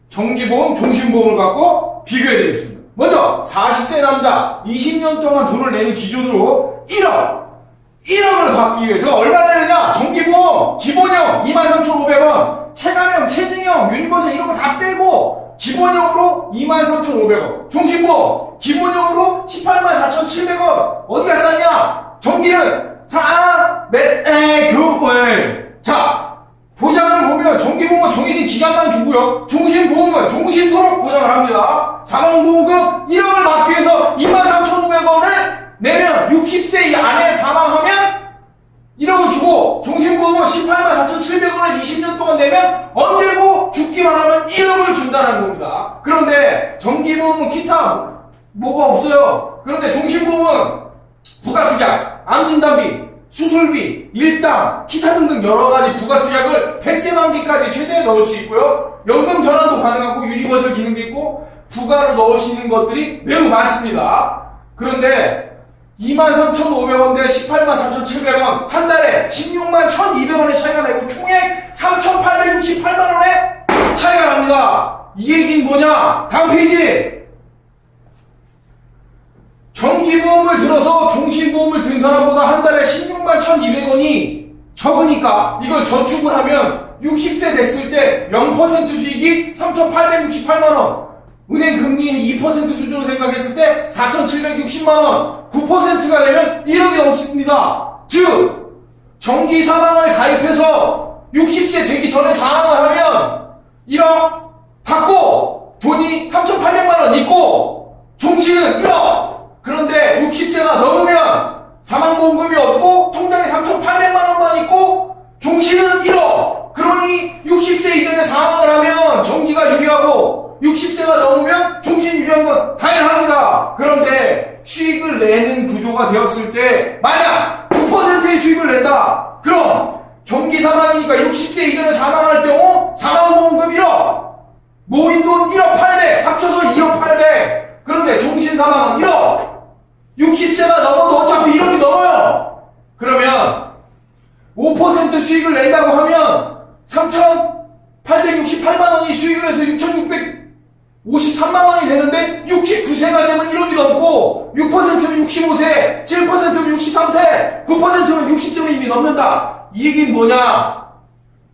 정기보험, 종신보험을 갖고 비교해드리겠습니다. 먼저 40세 남자 20년 동안 돈을 내는 기준으로 1억을 받기 위해서 얼마 내느냐? 정기보험 기본형 23,500원, 체감형, 체증형, 유니버설 이런 거 다 빼고 기본형으로 23,500원, 종신보험 기본형으로 184,700원. 어디가 싸냐? 정기는 자, 보장을 보면 정기보험은 정해진 기간만 주고요. 종신보험은 종신토록 보장을 합니다. 사망보험금 1억을 받기 위해서 23,500원을 내면 60세 안에 사망하면 1억을 주고 종신보험은 184,700원을 20년 동안 내면 언제고 죽기만 하면 1억을 준다는 겁니다. 그런데 정기보험은 기타 뭐가 없어요. 그런데 종신보험은 부가특약, 암진단비, 수술비, 일당, 기타 등등 여러가지 부가특약을 100세 만기까지 최대에 넣을 수 있고요. 연금 전환도 가능하고 유니버설 기능도 있고 부가로 넣을 수 있는 것들이 매우 많습니다. 그런데 23,500원 대 183,700원 한 달에 161,200원의 차이가 나고 총액 3,868만원의 차이가 납니다. 이 얘기는 뭐냐? 다음 페이지. 정기보험을 들어서 종신보험을 든 사람보다 한 달에 161,200원이 적으니까 이걸 저축을 하면 60세 됐을 때 0% 수익이 3,868만원, 은행 금리 2% 수준으로 생각했을 때 4,760만원, 9%가 되면 1억이 넘습니다. 즉 정기 사망을 가입해서 60세 되기 전에 사망을 하면 1억 받고 돈이 3,800만원 있고 종신은 1억. 그런데 60세가 넘으면 사망보험금이 없고 통장에 3,800만원만 있고 종신은 1억. 그러니 60세 이전에 사망을 하면 정기가 유리하고 60세가 넘으면 종신 유리한 건 당연합니다. 그런데 수익을 내는 구조가 되었을 때 만약 9%의 수익을 낸다. 그럼 정기 사망이니까 60세 이전에 사망할 경우 사망보험금 1억, 모인 돈 1억 800, 합쳐서 2억 800. 그런데 종신 사망은 1억. 60세가 넘어도 어차피 1억이 넘어요. 그러면 5% 수익을 낸다고 하면 3,868만원이 수익을 해서 6,653만원이 되는데 69세가 되면 1억이 넘고 6%면 65세, 7%면 63세, 9%면 60세면 이미 넘는다. 이 얘기는 뭐냐?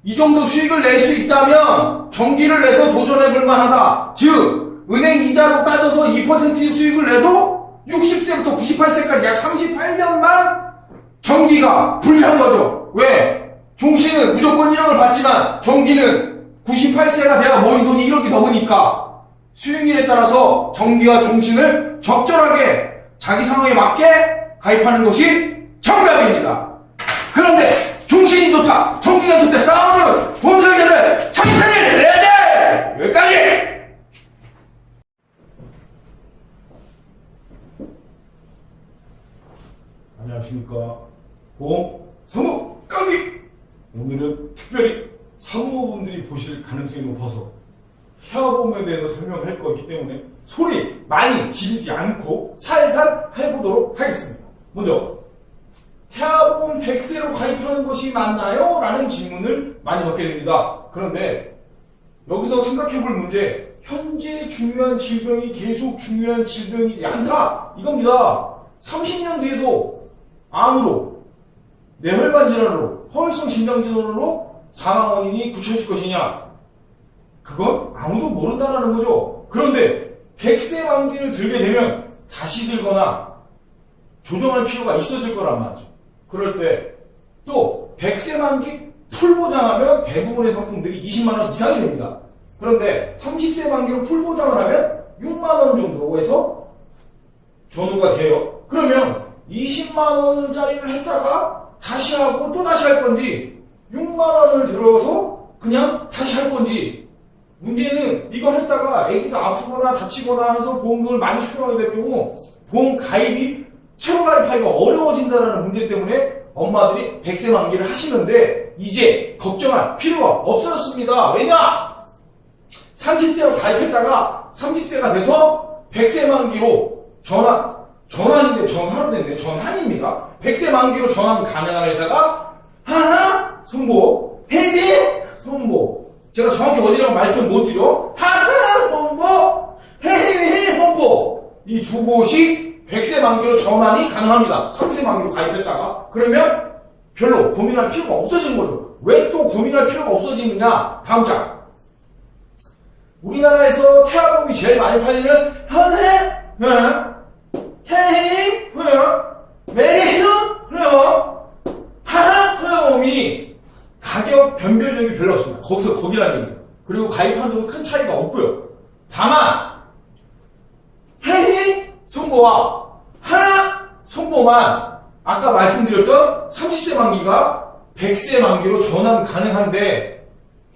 이 정도 수익을 낼 수 있다면 정기를 내서 도전해볼 만하다. 즉 은행 이자로 따져서 2%의 수익을 내도 60세부터 98세까지 약 38년만 정기가 불리한 거죠. 왜? 종신은 무조건 1억을 받지만 정기는 98세가 돼야 모인 돈이 1억이 넘으니까 수익률에 따라서 정기와 종신을 적절하게 자기 상황에 맞게 가입하는 것이 정답입니다. 그런데 종신이 좋다, 정기가 좋다 싸우는 보험 설계를 참편을 내야 돼! 여기까지! 안녕하십니까. 보험 사무 강의! 오늘은 특별히 사무분들이 보실 가능성이 높아서 태아보험에 대해서 설명할 거기 때문에 소리 많이 지르지 않고 살살 해보도록 하겠습니다. 먼저 태아보험 100세로 가입하는 것이 맞나요? 라는 질문을 많이 받게 됩니다. 그런데 여기서 생각해볼 문제, 현재 중요한 질병이 계속 중요한 질병이지 않다 이겁니다. 30년 뒤에도 암으로, 뇌혈관 질환으로, 허혈성 심장질환으로 사망 원인이 굳혀질 것이냐? 그건 아무도 모른다는 거죠. 그런데 100세 만기를 들게 되면 다시 들거나 조정할 필요가 있어질 거란 말이죠. 그럴 때 또 100세 만기 풀보장하면 대부분의 상품들이 20만원 이상이 됩니다. 그런데 30세 만기로 풀보장을 하면 6만원 정도에서 전후가 돼요. 그러면 20만원짜리를 했다가 다시 하고 또 다시 할 건지 6만원을 들어서 그냥 다시 할 건지, 문제는 이걸 했다가 아기가 아프거나 다치거나 해서 보험금을 많이 수령하게 될 경우 보험 가입이 새로 가입하기가 어려워진다는 문제 때문에 엄마들이 100세 만기를 하시는데 이제 걱정할 필요가 없어졌습니다. 왜냐? 30세로 가입했다가 30세가 돼서 100세 만기로 전환인데 전화로 됐네. 전환입니다. 100세 만기로 전환 가능한 회사가 하나, 송보, 헤이디, 송보. 제가 정확히 어디라고 말씀 못 드려. 하나, 송보, 헤이디, 송보. 이 두 곳이 100세 만기로 전환이 가능합니다. 30세 만기로 가입했다가. 그러면 별로 고민할 필요가 없어지는 거죠. 왜 또 고민할 필요가 없어지느냐? 다음 장. 우리나라에서 태아보험이 제일 많이 팔리는 현세, 태희, 메리스, 하나보험이 가격 변별력이 별로 없습니다. 거기라는 얘기예요. 그리고 가입한데도 큰 차이가 없고요. 다만 태희 손보와 하나 손보만 아까 말씀드렸던 30세 만기가 100세 만기로 전환 가능한데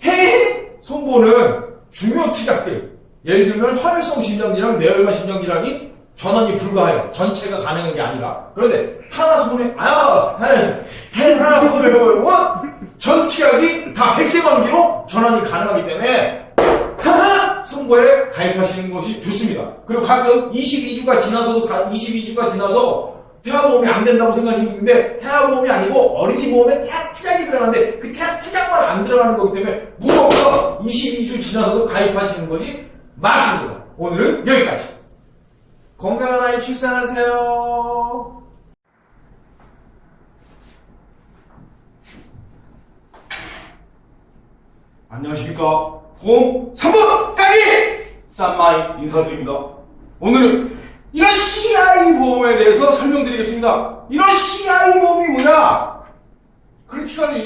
해외 손보는 중요 특약들 예를 들면 화혈성 심장질환, 뇌혈관 심장질환이 전환이 불가해요. 전체가 가능한 게 아니라. 그런데 하나 손보는 하나 손보는 전 특약이 다 100세 만기로 전환이 가능하기 때문에 하나 손보에 가입하시는 것이 좋습니다. 그리고 가끔 22주가 지나서 태아보험이 안 된다고 생각하시는 분인데 태아보험이 아니고 어린이 보험에 태아 특약이 들어가는데 그 태아 특약만 안 들어가는 거기 때문에 무조건 22주 지나서도 가입하시는 것이 맞습니다. 오늘은 여기까지. 건강한 아이 출산하세요. 안녕하십니까. 보험 3번 까기 쌈마이 인사드립니다. 오늘은 이런 CI 보험에 대해서 설명드리겠습니다. 이런 CI 보험이 뭐냐? 크리티컬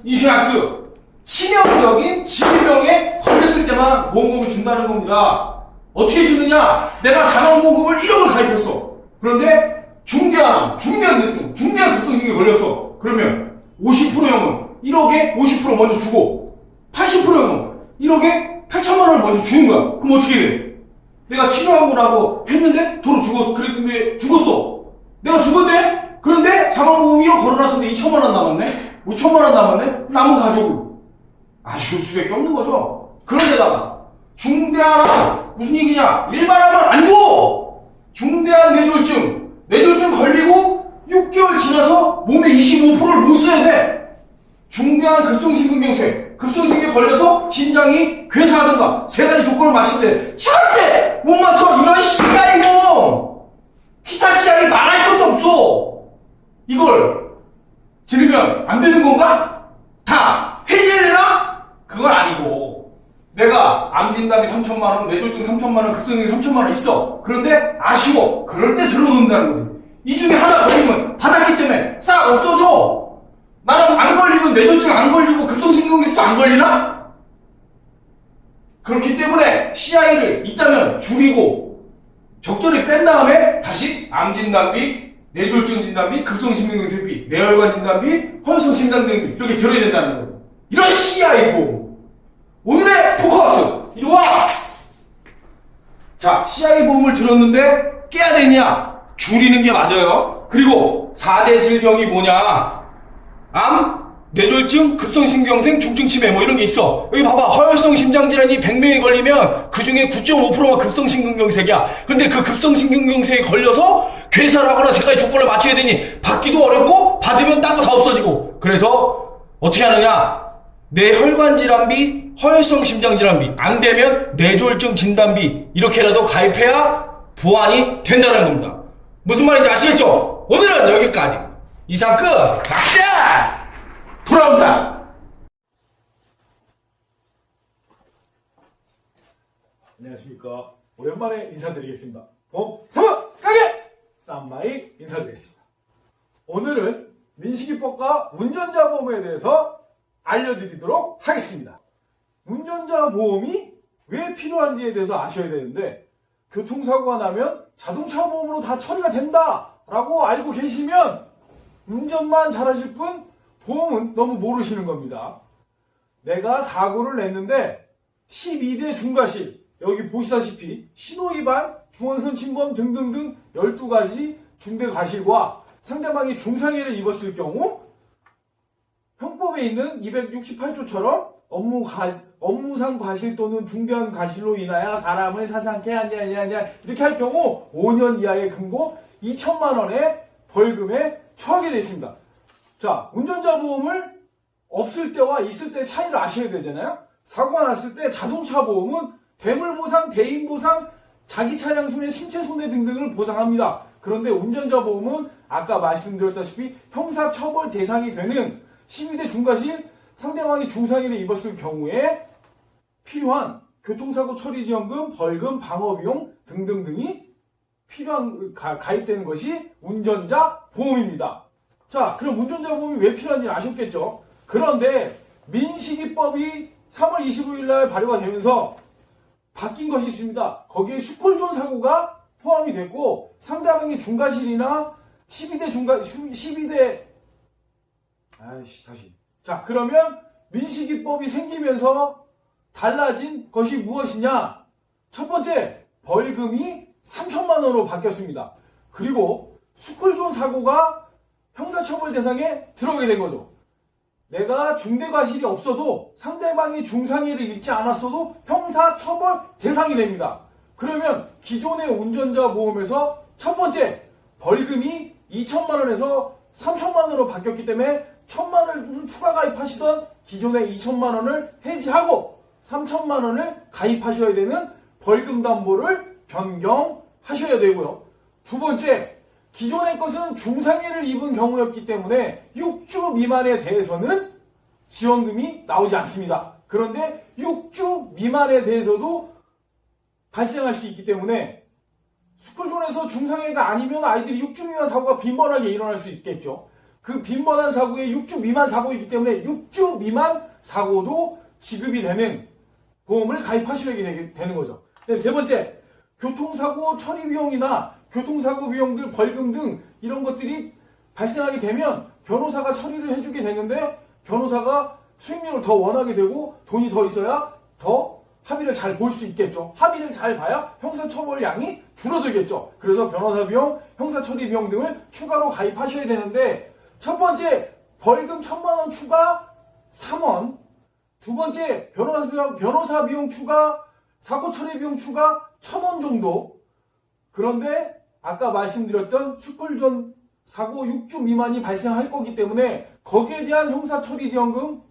인슈런스 치명적인 질병에 걸렸을 때만 보험금을 준다는 겁니다. 어떻게 주느냐? 내가 사망보험금을 1억을 가입했어. 그런데 중대한 급성신경에 걸렸어. 그러면 50%형은 1억에 50% 먼저 주고 80%형은 1억에 8천만 원을 먼저 주는 거야. 그럼 어떻게 돼? 내가 치료한 거라고 했는데 도로 그랬는데 죽었어. 내가 죽었네? 그런데 사망보험 1억 걸어놨었는데 2천만 원 남았네? 5천만 원 남았네? 남은 가족을 아쉬울 수밖에 없는 거죠. 그런데다가 중대한 무슨 얘기냐? 일반암은 안 줘! 중대한 뇌졸중 걸리고 6개월 지나서 몸의 25%를 못 써야 돼. 중대한 급성심근경색 걸려서 심장이 괴사하든가 세 가지 조건을 맞출 때 절대 못 맞춰. 이런 CI보험 기타 CI 말할 것도 없어. 이걸 들으면 안 되는 건가? 다 해제해야 되나? 그건 아니고 내가 암진단비 3천만 원, 뇌졸중 3천만 원, 급성심 3천만 원 있어. 그런데 아쉬워. 그럴 때 들어놓는다는 거지. 이 중에 하나 걸리면 받았기 때문에 싹 없어져. 나는 안 걸리면 뇌졸중 안 걸리고 급성심근경색도 안 걸리나? 그렇기 때문에 CI를 있다면 줄이고 적절히 뺀 다음에 다시 암진단비, 뇌졸중 진단비, 급성심근경색비, 뇌혈관 진단비, 화혈성 심장병비 이렇게 들어야 된다는 거예요. 이런 CI 보험. 오늘의 포커스 이리 와. 자, CI 보험을 들었는데 깨야 되냐? 줄이는 게 맞아요. 그리고 4대 질병이 뭐냐? 암, 뇌졸중, 급성심경색, 중증치매 뭐 이런 게 있어. 여기 봐봐. 화혈성 심장질환이 100명이 걸리면 그 중에 9.5%가 급성심근경색이야. 근데 그 급성심근경색에 걸려서 괴사를 하거나 세 가지 조건을 맞춰야 되니 받기도 어렵고 받으면 딴 거 다 없어지고. 그래서 어떻게 하느냐? 뇌혈관 질환비, 화혈성 심장질환비, 안 되면 뇌졸중 진단비 이렇게라도 가입해야 보완이 된다는 겁니다. 무슨 말인지 아시겠죠? 오늘은 여기까지. 이상 끝. 각자 돌아온다. 안녕하십니까. 오랜만에 인사드리겠습니다. 보험 3번 가게 쌈마이 인사드리겠습니다. 오늘은 민식이법과 운전자 보험에 대해서 알려드리도록 하겠습니다. 운전자 보험이 왜 필요한지에 대해서 아셔야 되는데 교통사고가 나면 자동차 보험으로 다 처리가 된다라고 알고 계시면 운전만 잘하실 뿐 보험은 너무 모르시는 겁니다. 내가 사고를 냈는데 12대 중과실, 여기 보시다시피 신호위반, 중앙선 침범 등등등 12가지 중대 과실과 상대방이 중상해를 입었을 경우 형법에 있는 268조처럼 업무상 과실 또는 중대한 과실로 인하여 사람을 사상케 하냐 이렇게 할 경우 5년 이하의 금고 2천만 원의 벌금에 처하게 되어 있습니다. 자, 운전자 보험을 없을 때와 있을 때 차이를 아셔야 되잖아요. 사고가 났을 때 자동차 보험은 대물 보상, 대인 보상, 자기 차량 손해, 신체 손해 등등을 보상합니다. 그런데 운전자 보험은 아까 말씀드렸다시피 형사처벌 대상이 되는 12대 중과실, 상대방이 중상해를 입었을 경우에 필요한 교통사고 처리지원금, 벌금, 방어비용 등등등이 필요한 가입되는 것이 운전자 보험입니다. 자, 그럼 운전자 보험이 왜 필요한지 아셨겠죠? 그런데 민식이법이 3월 25일 날 발효가 되면서 바뀐 것이 있습니다. 거기에 스쿨존 사고가 포함이 됐고 상대방이 중과실이나 12대 자, 그러면 민식이법이 생기면서 달라진 것이 무엇이냐? 첫 번째, 벌금이 3천만 원으로 바뀌었습니다. 그리고 스쿨존 사고가 형사처벌 대상에 들어오게 된 거죠. 내가 중대과실이 없어도 상대방이 중상해를 입지 않았어도 형사처벌 대상이 됩니다. 그러면 기존의 운전자 보험에서 첫 번째, 벌금이 2천만 원에서 3천만 원으로 바뀌었기 때문에 1천만 원을 추가 가입하시던 기존의 2천만 원을 해지하고 3천만 원을 가입하셔야 되는 벌금 담보를 변경하셔야 되고요. 두 번째, 기존의 것은 중상해를 입은 경우였기 때문에 6주 미만에 대해서는 지원금이 나오지 않습니다. 그런데 6주 미만에 대해서도 발생할 수 있기 때문에 스쿨존에서 중상해가 아니면 아이들이 6주 미만 사고가 빈번하게 일어날 수 있겠죠. 그 빈번한 사고에 6주 미만 사고이기 때문에 6주 미만 사고도 지급이 되는 보험을 가입하셔야 되는 거죠. 세 번째, 교통사고 처리 비용이나 교통사고 비용들, 벌금 등 이런 것들이 발생하게 되면 변호사가 처리를 해주게 되는데 변호사가 수익률을 더 원하게 되고 돈이 더 있어야 더 합의를 잘 볼 수 있겠죠. 합의를 잘 봐야 형사처벌량이 줄어들겠죠. 그래서 변호사 비용, 형사처리 비용 등을 추가로 가입하셔야 되는데 첫 번째, 벌금 1,000만 원 추가 3원. 두 번째, 변호사 비용 추가, 사고 처리 비용 추가 1,000원 정도. 그런데 아까 말씀드렸던 스쿨존 사고 6주 미만이 발생할 거기 때문에 거기에 대한 형사처리지원금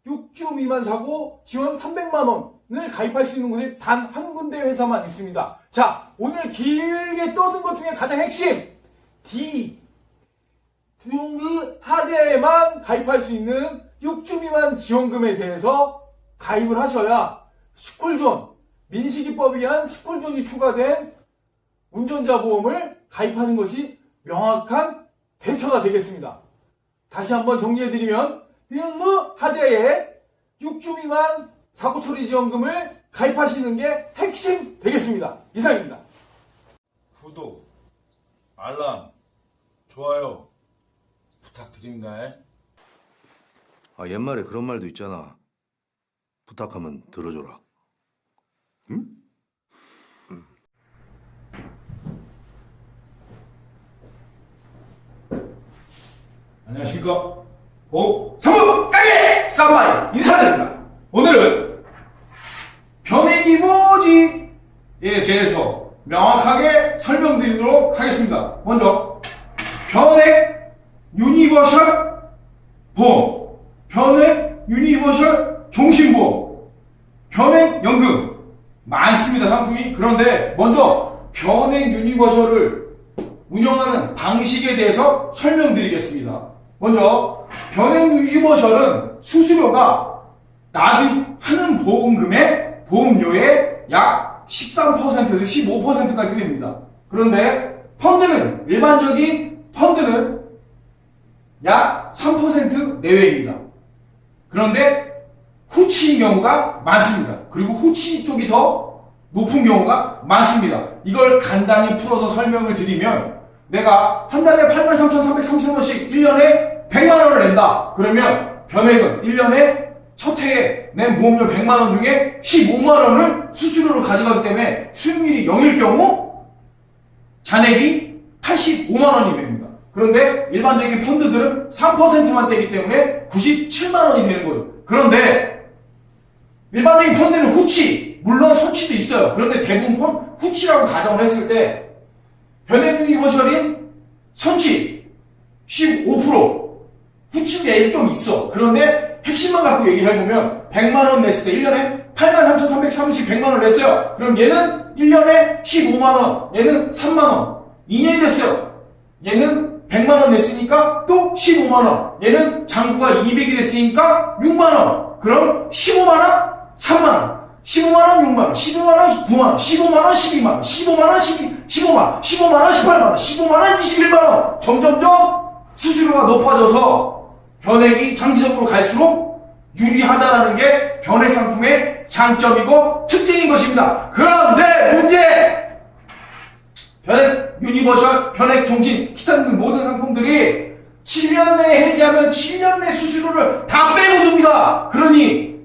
6주 미만 사고 지원 300만 원을 가입할 수 있는 곳이 단 한 군데 회사만 있습니다. 자, 오늘 길게 떠든 것 중에 가장 핵심 하대에만 가입할 수 있는 6주 미만 지원금에 대해서 가입을 하셔야 스쿨존, 민식이법에 의한 스쿨존이 추가된 운전자 보험을 가입하는 것이 명확한 대처가 되겠습니다. 다시 한번 정리해드리면 하재에 6주 미만 사고처리 지원금을 가입하시는 게 핵심 되겠습니다. 이상입니다. 구독, 알람, 좋아요 부탁드립니다. 아, 옛말에 그런 말도 있잖아. 부탁하면 들어줘라. 응? 안녕하십니까. 3부 까기 쌈마이 인사드립니다. 오늘은 변액이 뭐지에 대해서 명확하게 설명드리도록 하겠습니다. 먼저 변액 유니버셜 보험, 변액 유니버셜 종신보험, 변액 연금 많습니다. 상품이. 그런데 먼저 변액 유니버셜을 운영하는 방식에 대해서 설명드리겠습니다. 먼저 변액 유니버셜은 수수료가 납입하는 보험금의 보험료의 약 13%에서 15%까지 됩니다. 그런데 펀드는, 일반적인 펀드는 약 3% 내외입니다. 그런데 후치인 경우가 많습니다. 그리고 후치 쪽이 더 높은 경우가 많습니다. 이걸 간단히 풀어서 설명을 드리면 내가 한 달에 83,330원씩 1년에 100만원을 낸다. 그러면 변액은 1년에 첫 해에 낸 보험료 100만원 중에 15만원을 수수료로 가져가기 때문에 수익률이 0일 경우 잔액이 85만원이 됩니다. 그런데 일반적인 펀드들은 3%만 떼기 때문에 97만 원이 되는 거죠. 그런데 일반적인 펀드는 후치, 물론 소치도 있어요. 그런데 대부분 후치라고 가정을 했을 때 변액유니버셜인 선치 15%, 후치 매일 좀 있어. 그런데 핵심만 갖고 얘기를 해보면 100만 원 냈을 때 1년에 83,330 100만 원 냈어요. 그럼 얘는 1년에 15만 원, 얘는 3만 원. 2년이 됐어요. 얘는 100만 원 냈으니까 또 15만 원. 얘는 잔고가 200이 됐으니까 6만 원. 그럼 15만 원, 3만 원. 15만 원, 6만 원. 15만 원, 9만 원. 15만 원, 12만 원. 15만 원, 15만 원. 15만 원, 18만 원. 15만 원, 21만 원. 점점점 수수료가 높아져서 변액이 장기적으로 갈수록 유리하다라는 게 변액 상품의 장점이고 특징인 것입니다. 그런데 문제! 변액 유니버셜, 변액 종신, 기타 등등 모든 상품들이 7년 내에 해지하면 7년 내 수수료를 다 빼고 줍니다. 그러니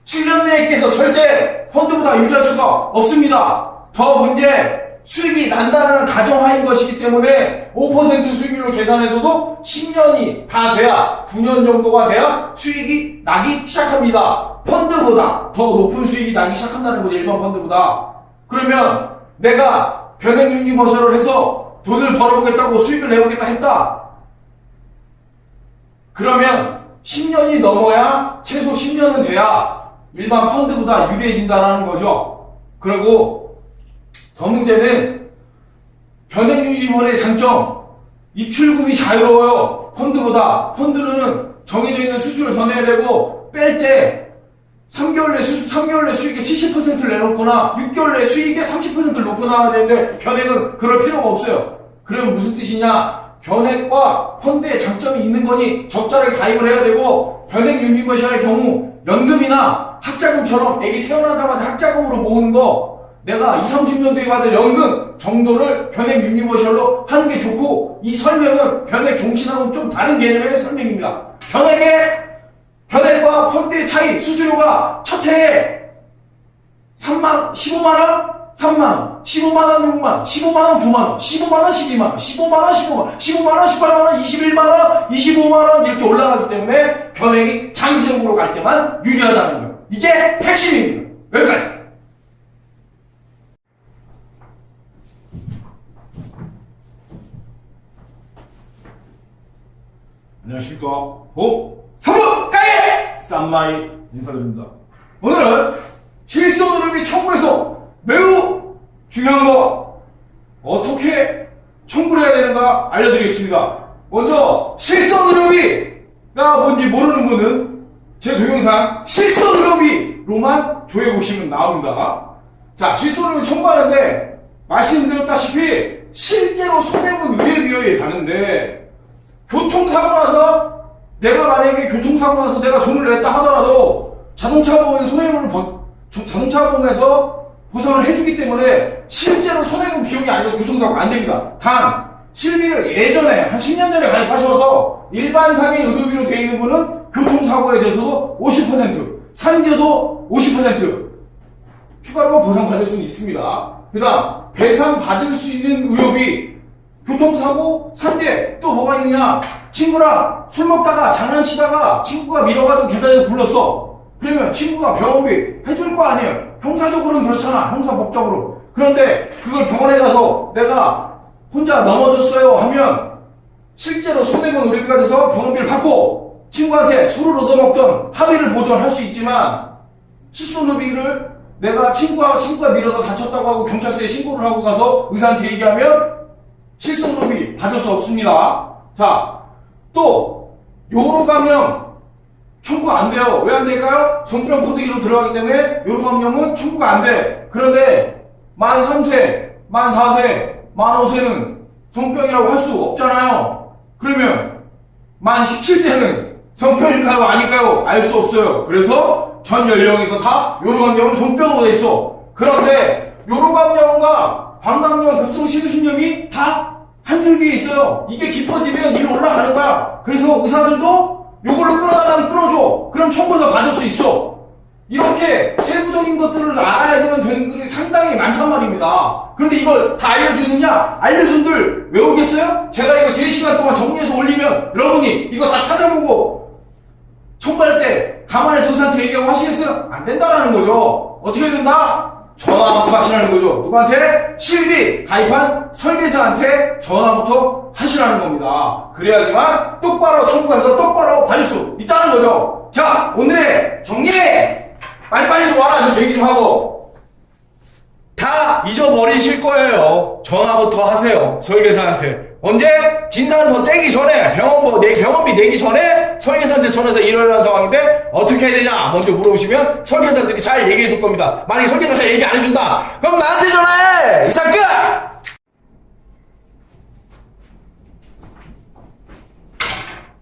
7년 내에 깨서 절대 펀드보다 유리할 수가 없습니다. 더 문제, 수익이 난다는 가정하인 것이기 때문에 5% 수익률로 계산해줘도 10년이 다 돼야, 9년 정도가 돼야 수익이 나기 시작합니다. 펀드보다 더 높은 수익이 나기 시작한다는 거죠, 일반 펀드보다. 그러면 내가 변액 유니버셜을 해서 돈을 벌어보겠다고 수익을 내보겠다 했다. 그러면 10년이 넘어야, 최소 10년은 돼야 일반 펀드보다 유리해진다는 거죠. 그리고 더 문제는 변액 유니버셜의 장점, 입출금이 자유로워요. 펀드보다. 펀드는 정해져 있는 수수료를 더 내야 되고, 뺄 때 3개월 내 3개월 내 수익의 70%를 내놓거나 6개월 내 수익의 30%를 놓고 나와야 되는데 변액은 그럴 필요가 없어요. 그러면 무슨 뜻이냐? 변액과 펀드의 장점이 있는 거니 적절하게 가입을 해야 되고, 변액 유니버셜의 경우 연금이나 학자금처럼 애기 태어나자마자 학자금으로 모으는 거, 내가 20, 30년 뒤에 받을 연금 정도를 변액 유니버셜로 하는 게 좋고, 이 설명은 변액 종신하고는 좀 다른 개념의 설명입니다. 변액과 펀드의 차이, 수수료가 첫 해에 15만원, 3만원, 15만원, 6만원, 15만원, 9만원, 15만원, 12만원, 15만원, 15만원, 15만원, 18만원, 21만원, 25만원 이렇게 올라가기 때문에 변액이 장기적으로 갈 때만 유리하다는 거예요. 이게 핵심입니다. 여기까지. 안녕하십니까. 3부 가게! 쌈마이 인사드립니다. 오늘은 실손흐름이 청구에서 매우 중요한 거 어떻게 청구를 해야 되는가 알려드리겠습니다. 먼저 실손흐름이가 뭔지 모르는 분은 제 동영상 실손흐름이로만 조회해보시면 나옵니다. 자, 실손흐름이 청구하는데 말씀드렸다시피 실제로 손해본 의뢰비용이 가는데, 교통사고 나서 내가 만약에 교통사고 나서 내가 돈을 냈다 하더라도 자동차보험에서 자동차보험에서 보상을 해주기 때문에 실제로 손해본 비용이 아니라 교통사고가 안 됩니다. 단 실비를 예전에 한 10년 전에 가입하셔서 일반상의 의료비로 되어 있는 분은 교통사고에 대해서도 50%, 산재도 50% 추가로 보상받을 수는 있습니다. 그 다음 배상받을 수 있는 의료비, 교통사고, 산재, 또 뭐가 있느냐? 친구랑 술 먹다가 장난치다가 친구가 밀어가지고 계단에서 굴렀어. 그러면 친구가 병원비 해줄 거 아니에요. 형사적으로는 그렇잖아. 형사법적으로. 그런데 그걸 병원에 가서 내가 혼자 넘어졌어요 하면 실제로 손해본 의료비가 돼서 병원비를 받고 친구한테 술을 얻어먹던 합의를 보던 할 수 있지만, 실손의료비를 내가 친구가 밀어서 다쳤다고 하고 경찰서에 신고를 하고 가서 의사한테 얘기하면 실손의료비 받을 수 없습니다. 자, 또 요로감염 청구가 안 돼요. 왜 안 될까요? 성병 코드기로 들어가기 때문에 요로감염은 청구가 안 돼. 그런데 만 3세, 만 4세, 만 5세는 성병이라고 할 수 없잖아요. 그러면 만 17세는 성병일까요? 아닐까요? 알 수 없어요. 그래서 전 연령에서 다 요로감염은 성병으로 돼 있어. 그런데 요로감염과 방광염, 급성심신염이 다 한 줄기에 있어요. 이게 깊어지면 위로 올라가는 거야. 그래서 의사들도 요걸로 끌어달라면 끌어줘. 그럼 청구서 받을 수 있어. 이렇게 세부적인 것들을 알아야지만 되는 것들이 상당히 많단 말입니다. 그런데 이걸 다 알려주느냐? 알려준들 외우겠어요? 제가 이거 3시간 동안 정리해서 올리면 여러분이 이거 다 찾아보고 청구할 때 가만히 선생한테 얘기하고 하시겠어요? 안 된다라는 거죠. 어떻게 된다? 전화부터 하시라는 거죠. 누구한테? 실비 가입한 설계사한테 전화부터 하시라는 겁니다. 그래야지만 똑바로 청구해서 똑바로 받을 수 있다는 거죠. 자, 오늘의 정리! 빨리빨리 좀 와라. 좀 대기 좀 하고. 다 잊어버리실 거예요. 전화부터 하세요. 설계사한테. 언제? 진단서 떼기 전에, 병원비 내기 전에 설계사한테 전화해서 이러이러한 상황인데 어떻게 해야 되냐 먼저 물어보시면 설계사들이 잘 얘기해 줄 겁니다. 만약에 설계사가 잘 얘기 안 해준다 그럼 나한테 전화해. 이상 끝!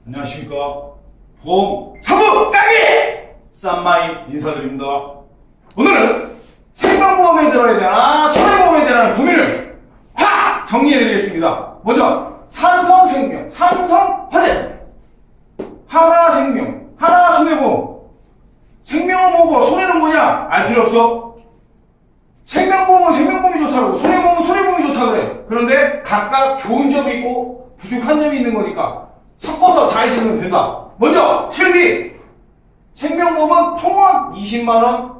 안녕하십니까. 보험 사부 까기 쌈마이 인사드립니다. 오늘은 생명보험에 들어야 되나 손해보험에 대한 고민을 확 정리해드리겠습니다. 먼저 삼성생명, 삼성화재, 하나생명, 하나손해보험. 생명은 뭐고 손해는 뭐냐? 알 필요 없어. 생명보험은 생명보험이 좋다고, 손해보험은 손해보험이 좋다 그래. 그런데 각각 좋은 점이 있고 부족한 점이 있는 거니까 섞어서 잘 들으면 된다. 먼저 실비. 생명보험은 통원 20만원,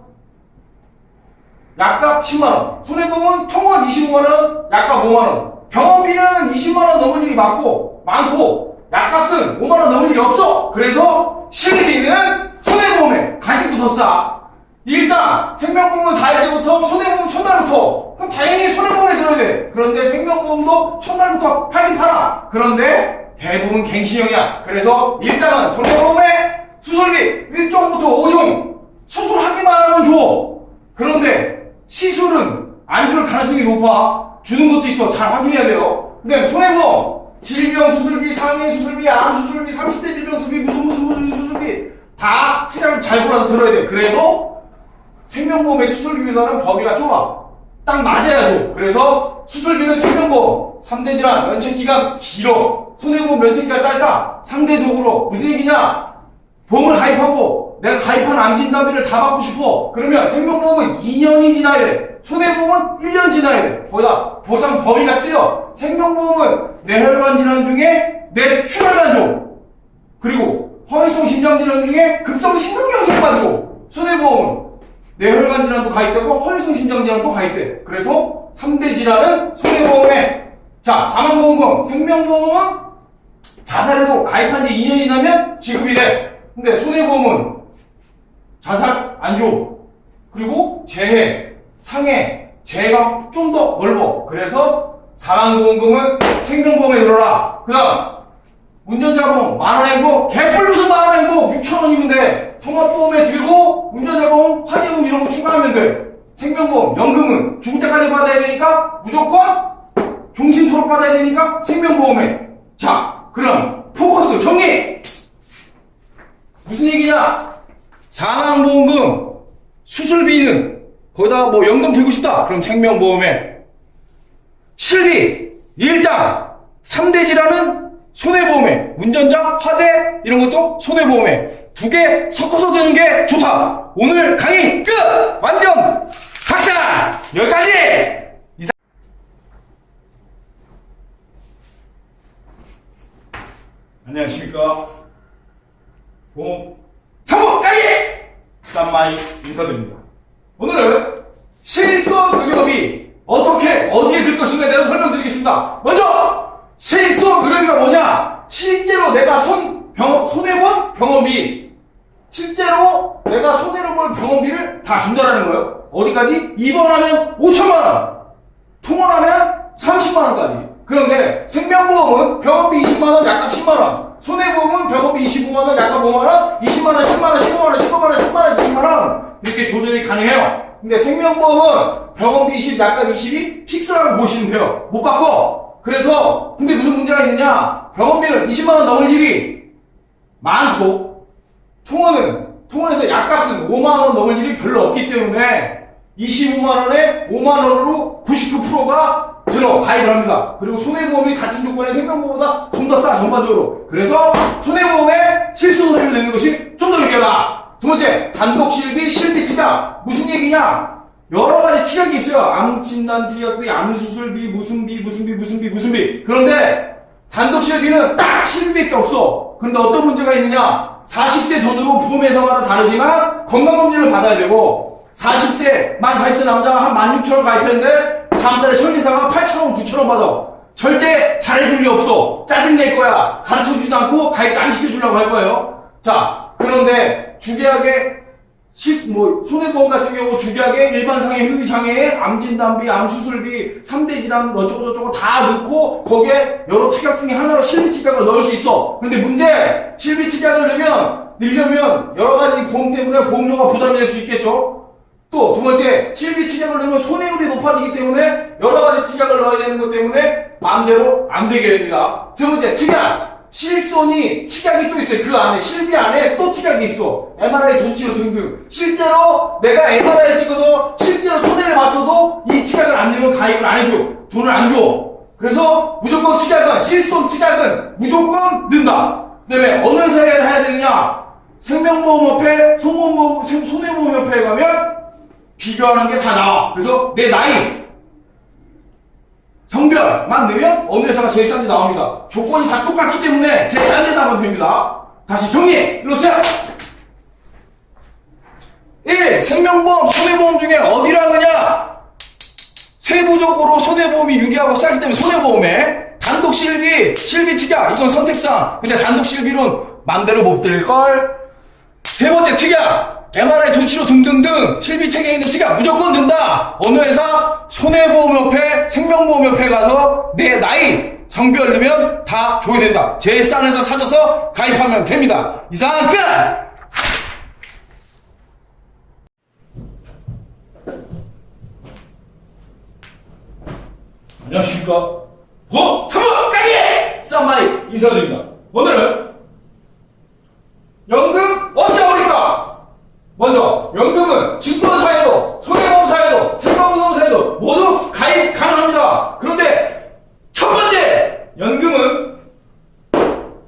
약값 10만원. 손해보험은 통원 25만원, 약값 5만원. 병원비는 20만원 넘을 일이 많고 약값은 5만원 넘을 일이 없어. 그래서 실비는 손해보험에 가격도 더 싸. 일단 생명보험은 4일째부터, 손해보험은 첫날부터. 그럼 당연히 손해보험에 들어야 돼. 그런데 생명보험도 첫날부터 팔긴 팔아. 그런데 대부분 갱신형이야. 그래서 일단은 손해보험에 수술비 1종부터 5종 수술하기만 하면 줘. 그런데 시술은 안 줄 가능성이 높아. 주는 것도 있어. 잘 확인해야 돼요. 근데 손해보험 질병 수술비, 상해 수술비, 암 수술비, 30대 질병 수술비, 무슨 수술비 다 투자를 잘 골라서 들어야 돼. 그래도 생명보험의 수술비보다는 범위가 좁아. 딱 맞아야죠. 그래서 수술비는 생명보험 3대 질환 면책기간 길어. 손해보험 면책기간 짧다. 상대적으로 무슨 얘기냐? 보험을 가입하고 내가 가입한 암진단비를 다 받고 싶어. 그러면 생명보험은 2년이 지나야 돼. 손해보험은 1년 지나야 돼. 거기다 보장 범위가 틀려. 생명보험은 뇌혈관 질환 중에 뇌출혈만 줘. 그리고 허위성 심장질환 중에 급성심근경색만 줘. 손해보험은 뇌혈관 질환도 가입되고 허위성 심장질환도 가입돼. 그래서 3대 질환은 손해보험에. 자, 사망보험금. 생명보험은 자살해도 가입한 지 2년이 나면 지급이 돼. 근데 손해보험은 자살 안 줘. 그리고 재해, 상해, 재해가 좀 더 넓어. 그래서 사망보험금은 생명보험에 들어라. 그 다음 운전자보험 만원 행복, 개뿔 무슨 만원 행복 6,000원이면 돼. 통합보험에 들고 운전자보험, 화재보험 이런 거 추가하면 돼. 생명보험, 연금은 죽을 때까지 받아야 되니까 무조건 종신토록 받아야 되니까 생명보험에. 자, 그럼 포커스 정리. 무슨 얘기냐? 사망보험금, 수술비는 거기다 뭐 연금 들고 싶다. 그럼 생명보험에. 실비, 일단 3대 질환은 손해보험에. 운전자, 화재 이런 것도 손해보험에. 두 개 섞어서 드는 게 좋다. 오늘 강의 끝! 완전 박살! 여기까지! 안녕하십니까. 보험 사부 까기 쌈마이 인사드립니다. 오늘은 실손의료비 어떻게 어디에 들 것인가에 대해서 설명드리겠습니다. 먼저 실손의료비가 뭐냐? 실제로 내가 손해본 병원비, 실제로 내가 손해를 본 병원비를 다 준다라는 거예요. 어디까지? 입원하면 5천만원, 통원하면 30만원까지. 그런데 생명보험은 병원비 20만원, 약값 10만원. 손해보험은 병원비 25만원, 약값 5만원, 20만원, 10만원, 15만원, 15만원, 10만원, 20만원. 이렇게 조절이 가능해요. 근데 생명보험은 병원비 20, 약값 20이 픽스라고 보시면 돼요. 못 바꿔. 그래서, 근데 무슨 문제가 있느냐? 병원비는 20만원 넘을 일이 많고, 통원에서 약값은 5만원 넘을 일이 별로 없기 때문에 25만원에 5만원으로 99%가 들어 가입을 합니다. 그리고 손해보험이 같은 조건의 생명보험보다 좀 더 싸, 전반적으로. 그래서 손해보험에 실손의료를 내는 것이 좀 더 유리하다. 두 번째, 단독 실비, 실비 특약. 무슨 얘기냐? 여러 가지 특약이 있어요. 암진단 특약비, 암수술비, 무슨 비. 그런데 단독 실비는 딱 실비밖에 없어. 그런데 어떤 문제가 있느냐? 40세 전후로 부모매사마다 다르지만 건강검진을 받아야 되고, 만 40세 남자가 한 16,000원 가입했는데 다음 달에 설계사가 8,000원, 9,000원 받아. 절대 잘해줄 리 없어. 짜증낼 거야. 가르쳐주지도 않고 가입도 안 시켜주려고 할 거예요. 자, 그런데 주계약에 손해보험 같은 경우 주계약에 일반상해 후유장애에 암진단비, 암수술비, 3대 질환 어쩌고저쩌고 다 넣고 거기에 여러 특약 중에 하나로 실비특약을 넣을 수 있어. 그런데 문제, 실비특약을 넣으려면 여러 가지 보험 때문에 보험료가 부담이 될 수 있겠죠. 또 두 번째, 실비특약을 넣으면 손해율이 높아지기 때문에 여러 가지 특약을 넣어야 되는 것 때문에 마음대로 안 되게 됩니다. 세 번째, 특약. 실손이 특약이 또 있어요. 그 안에, 실비 안에 또 특약이 있어. MRI 도수치료 등등. 실제로 내가 MRI 찍어서 실제로 손해를 봤어도 이 특약을 안 넣으면 가입을 안 해줘. 돈을 안 줘. 그래서 무조건 특약은, 실손 특약은 무조건 넣는다. 그 다음에 어느 회사에 해야 되느냐? 생명보험협회, 손해보험협회에 가면 비교하는 게 다 나와. 그래서 내 나이, 성별만 넣으면 어느 회사가 제일 싼지 나옵니다. 조건이 다 똑같기 때문에 제일 싼 데다 하면 됩니다. 다시 정리! 일로 오세요! 1. 생명보험, 손해보험 중에 어디로 하느냐? 세부적으로 손해보험이 유리하고 싸기 때문에 손해보험에 단독 실비 특약, 이건 선택사항. 근데 단독 실비론 맘대로 못 들을걸? 세 번째 특약! MRI 도수치료 등등등 실비 특약에 있는 특약 무조건 넣는다. 어느 회사? 손해보험협회, 생명보험협회 가서 내 나이, 성별 넣으면 다 줘야 된다. 제일 싼 회사 찾아서 가입하면 됩니다. 이상 끝! 안녕하십니까. 사무 강의! 쌈마이 인사드립니다. 오늘은 연금 언제 오니까? 먼저 연금은 증권사에도 손해보험사에도 생명보험사에도 모두 가입 가능합니다. 그런데 첫 번째 연금은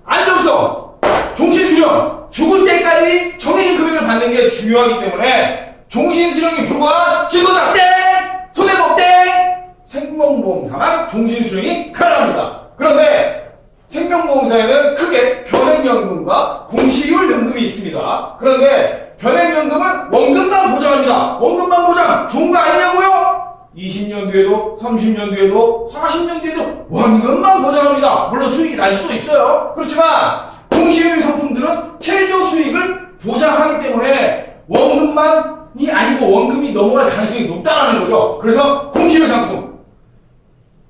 안정성, 종신수령, 죽을 때까지 정해진 금액을 받는 게 중요하기 때문에 종신수령이 불과한 증권사 땡! 손해보험 땡! 생명보험사만 종신수령이 가능합니다. 그런데 생명보험사에는 크게 변액연금과 공시율 연금이 있습니다. 그런데 변액연금은 원금만 보장합니다. 원금만 보장 좋은 거 아니냐고요? 20년 뒤에도 30년 뒤에도 40년 뒤에도 원금만 보장합니다. 물론 수익이 날 수도 있어요. 그렇지만 공시율 상품들은 최저 수익을 보장하기 때문에 원금만이 아니고 원금이 넘어갈 가능성이 높다는 거죠. 그래서 공시율 상품,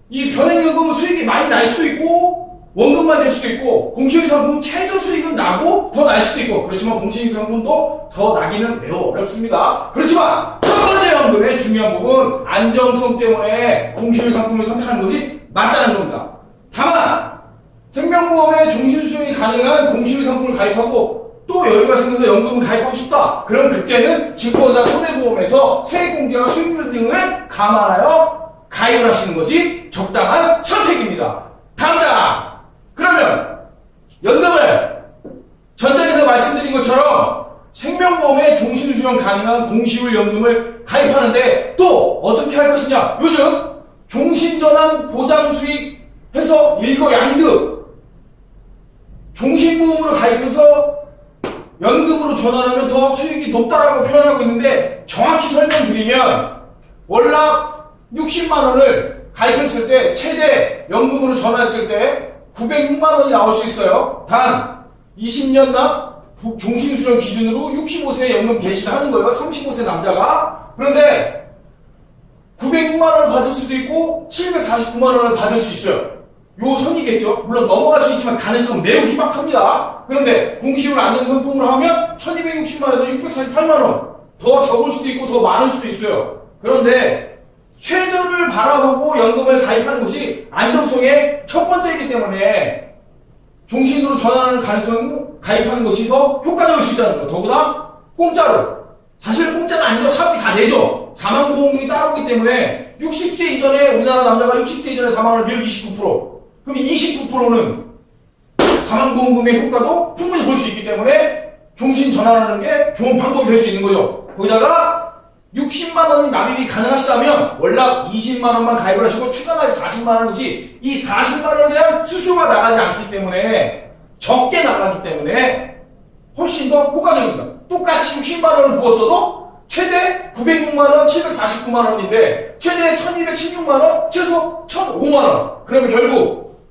이 변액연금은 수익이 많이 날 수도 있고 원금만 될 수도 있고, 공시율 상품 최저 수익은 나고 더 날 수도 있고, 그렇지만 공시율 상품도 더 나기는 매우 어렵습니다. 그렇지만 첫 번째 연금의 중요한 부분, 안정성 때문에 공시율 상품을 선택하는 것이 맞다는 겁니다. 다만 생명보험에 종신수령이 가능한 공시율 상품을 가입하고 또 여유가 생겨서 연금을 가입하고 싶다. 그럼 그때는 증권사 손해보험에서 세액공제와 수익률 등을 감안하여 가입을 하시는 것이 적당한 선택입니다. 다음 장! 그러면 연금을 전장에서 말씀드린 것처럼 생명보험에 종신수령 가능한 공시율 연금을 가입하는데 또 어떻게 할 것이냐? 요즘 종신전환 보장수익 해서 일거양득, 종신보험으로 가입해서 연금으로 전환하면 더 수익이 높다라고 표현하고 있는데, 정확히 설명드리면 월납 60만원을 가입했을 때 최대 연금으로 전환했을 때 906만원이 나올 수 있어요. 단 20년 납 종신수령 기준으로 65세 연금 개시를 하는 거예요. 35세 남자가. 그런데 906만원을 받을 수도 있고 749만원을 받을 수 있어요. 요 선이겠죠. 물론 넘어갈 수 있지만 가능성은 매우 희박합니다. 그런데 공시율 안정상품으로 하면 1260만원에서 648만원, 더 적을 수도 있고 더 많을 수도 있어요. 그런데 최저를 바라보고 연금을 가입하는 것이 안정성의 첫 번째이기 때문에 종신으로 전환하는 가능성을 가입하는 것이 더 효과적일 수 있다는 거예요. 더구나 공짜로. 사실 공짜는 아니죠. 사업이 다 내죠. 사망보험금이 따르기 때문에 60세 이전에, 우리나라 남자가 60세 이전에 사망을 하면 29%. 그럼 29%는 사망보험금의 효과도 충분히 볼 수 있기 때문에 종신 전환하는 게 좋은 방법이 될 수 있는 거죠. 거기다가 60만 원이 납입이 가능하시다면 월납 20만 원만 가입을 하시고 추가 납입 40만 원이지 이 40만 원에 대한 수수가 나가지 않기 때문에 적게 나가기 때문에 훨씬 더 효과적입니다. 똑같이 60만 원을 부었어도 최대 906만 원, 749만 원인데 최대 1216만 원, 최소 1005만 원. 그러면 결국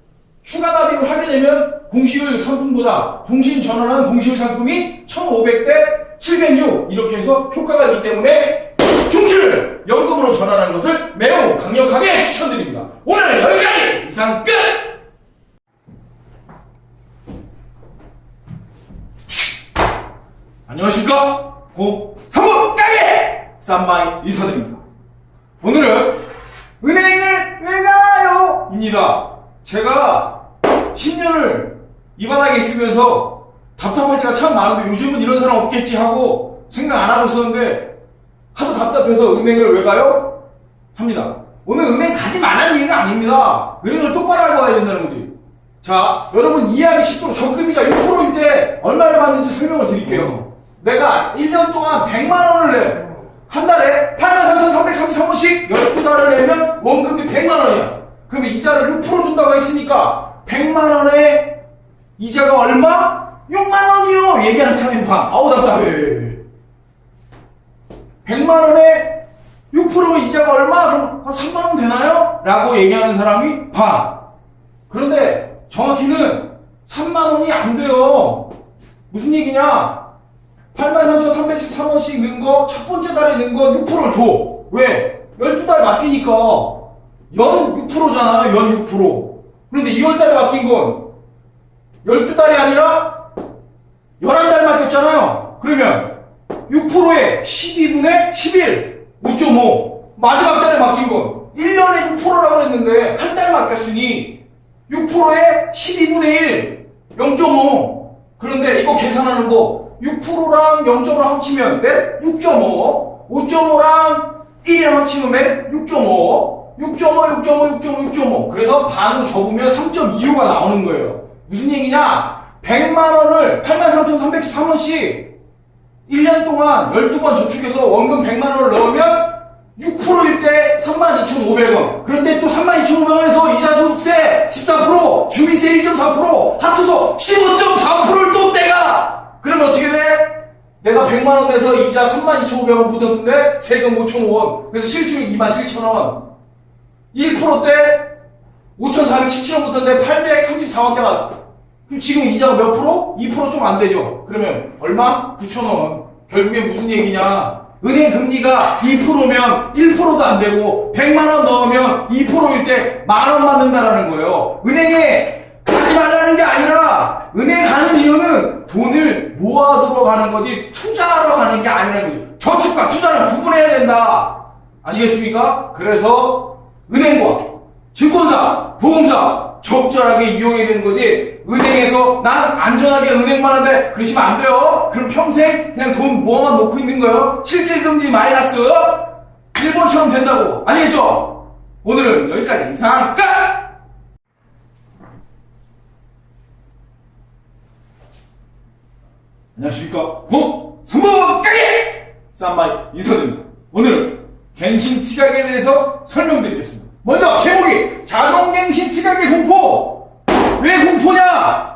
추가 납입을 하게 되면 공시효율 상품보다 종신 전환하는 공시효율 상품이 1500대 706 이렇게 해서 효과가 있기 때문에 종신을 연금으로 전환하는 것을 매우 강력하게 추천드립니다. 오늘 여기까지! 이상 끝! 안녕하십니까? 03호 가게! 쌈마이 인사드립니다. 오늘은 은행을 왜 가요? 입니다. 제가 10년을 이 바닥에 있으면서 답답할 때가 참 많은데 요즘은 이런 사람 없겠지 하고 생각 안 하고 있었는데 하도 답답해서 은행을 왜 가요? 합니다. 오늘 은행 가지 말라는 얘기가 아닙니다. 은행을 똑바로 알고 가야 된다는 거지. 자, 여러분 이해하기 쉽도록 적금이자 6%일 때 얼마를 받는지 설명을 드릴게요. 내가 1년 동안 100만 원을 내. 한 달에 83,333원씩 12달을 내면 원금이 100만 원이야. 그러면 이자를 6% 준다고 했으니까 100만 원에 이자가 얼마? 6만 원이요. 얘기하는 사람이 봐. 아우 답답해. 100만 원에 6%면 이자가 얼마? 그럼 한 3만 원 되나요? 라고 얘기하는 사람이 반. 그런데 정확히는 3만 원이 안 돼요. 무슨 얘기냐? 83,313원씩 넣은 거, 첫 번째 달에 넣은 거 6%를 줘. 왜? 12달 맡기니까 연 6%잖아요. 연 6%. 그런데 2월달에 맡긴 건 12달이 아니라 11달 맡겼잖아요. 그러면 6%에 12분의 11, 5.5. 마지막 달에 맡긴 건 1년에 6%라고 했는데 한 달 맡겼으니 6%에 12분의 1, 0.5. 그런데 이거 계산하는 거 6%랑 0.5랑 합치면 몇? 6.5. 5.5랑 1이랑 합치면 몇? 6.5. 6.5, 6.5, 6.5, 6.5. 그래서 반으로 접으면 3.25가 나오는 거예요. 무슨 얘기냐? 100만 원을 83,313원씩 1년 동안 12번 저축해서 원금 100만 원을 넣으면 6%일 때 32,500원. 그런데 또 32,500원에서 이자 소득세 14%, 주민세 1.4%, 합쳐서 15.4%를 또 떼가! 그러면 어떻게 돼? 내가 100만 원 내서 이자 32,500원 묻었는데 세금 5,005원. 그래서 실수익 27,000원. 1%때 5,417원 묻었는데 834원대가. 그럼 지금 이자가 몇 프로? 2% 좀 안 되죠. 그러면 얼마? 9,000원. 결국에 무슨 얘기냐? 은행 금리가 2%면 1%도 안 되고 100만 원 넣으면 2%일 때 만 원 받는다라는 거예요. 은행에 가지 말라는 게 아니라 은행 가는 이유는 돈을 모아두러 가는 거지 투자하러 가는 게 아니라는 거지. 저축과 투자는 구분해야 된다. 아시겠습니까? 그래서 은행과 증권사, 보험사 적절하게 이용해야 되는 거지. 은행에서 난 안전하게 은행만 한데 그러시면 안 돼요. 그럼 평생 그냥 돈 모아만 놓고 있는 거예요. 실질금리 마이너스 일본처럼 된다고. 아시겠죠? 오늘은 여기까지. 이상 끝! 안녕하십니까. 03번 가게! 쌈마이 인사드립니다. 오늘은 갱신 티각에 대해서 설명드리겠습니다. 먼저 제목이 자동갱신 티각의 공포! 왜 공포냐?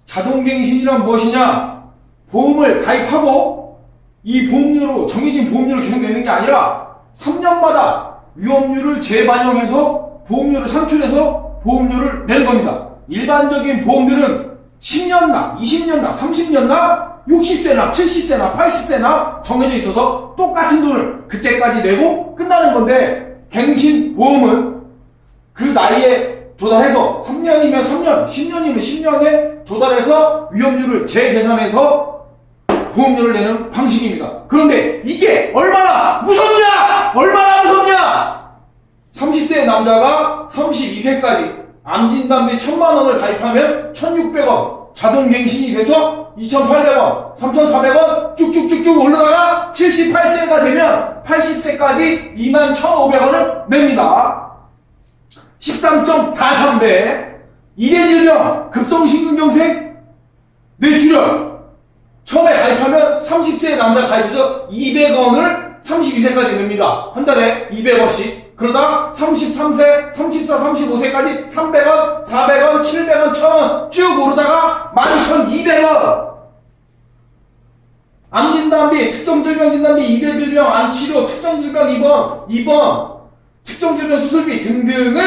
자동갱신이란 무엇이냐? 보험을 가입하고 이 보험료로 정해진 보험료를 계속 내는 게 아니라 3년마다 위험률을 재반영해서 보험료를 산출해서 보험료를 내는 겁니다. 일반적인 보험들은 10년 납, 20년 납, 30년 납, 60세 납, 70세 납, 80세 납 정해져 있어서 똑같은 돈을 그때까지 내고 끝나는 건데 갱신 보험은 그 나이에 도달해서 3년이면 3년, 10년이면 10년에 도달해서 위험률을 재계산해서 보험료를 내는 방식입니다. 그런데 이게 얼마나 무섭냐? 얼마나 무섭냐? 30세 남자가 32세까지 암진단 비 1,000만 원을 가입하면 1,600원 자동갱신이 돼서 2,800원, 3,400원 쭉쭉쭉쭉 올라다가 78세가 되면 80세까지 21,500원을 냅니다. 13.43배 2대 질병, 급성심근경색, 뇌출혈 30세 남자 가입해서 200원을 32세까지 냅니다. 한 달에 200원씩. 그러다 33세, 34, 35세까지 300원, 400원, 700원, 1000원 쭉 오르다가 12,200원. 암진단비, 특정질병진단비, 2대 질병, 암치료, 특정질병 입원, 특정질병 수술비 등등을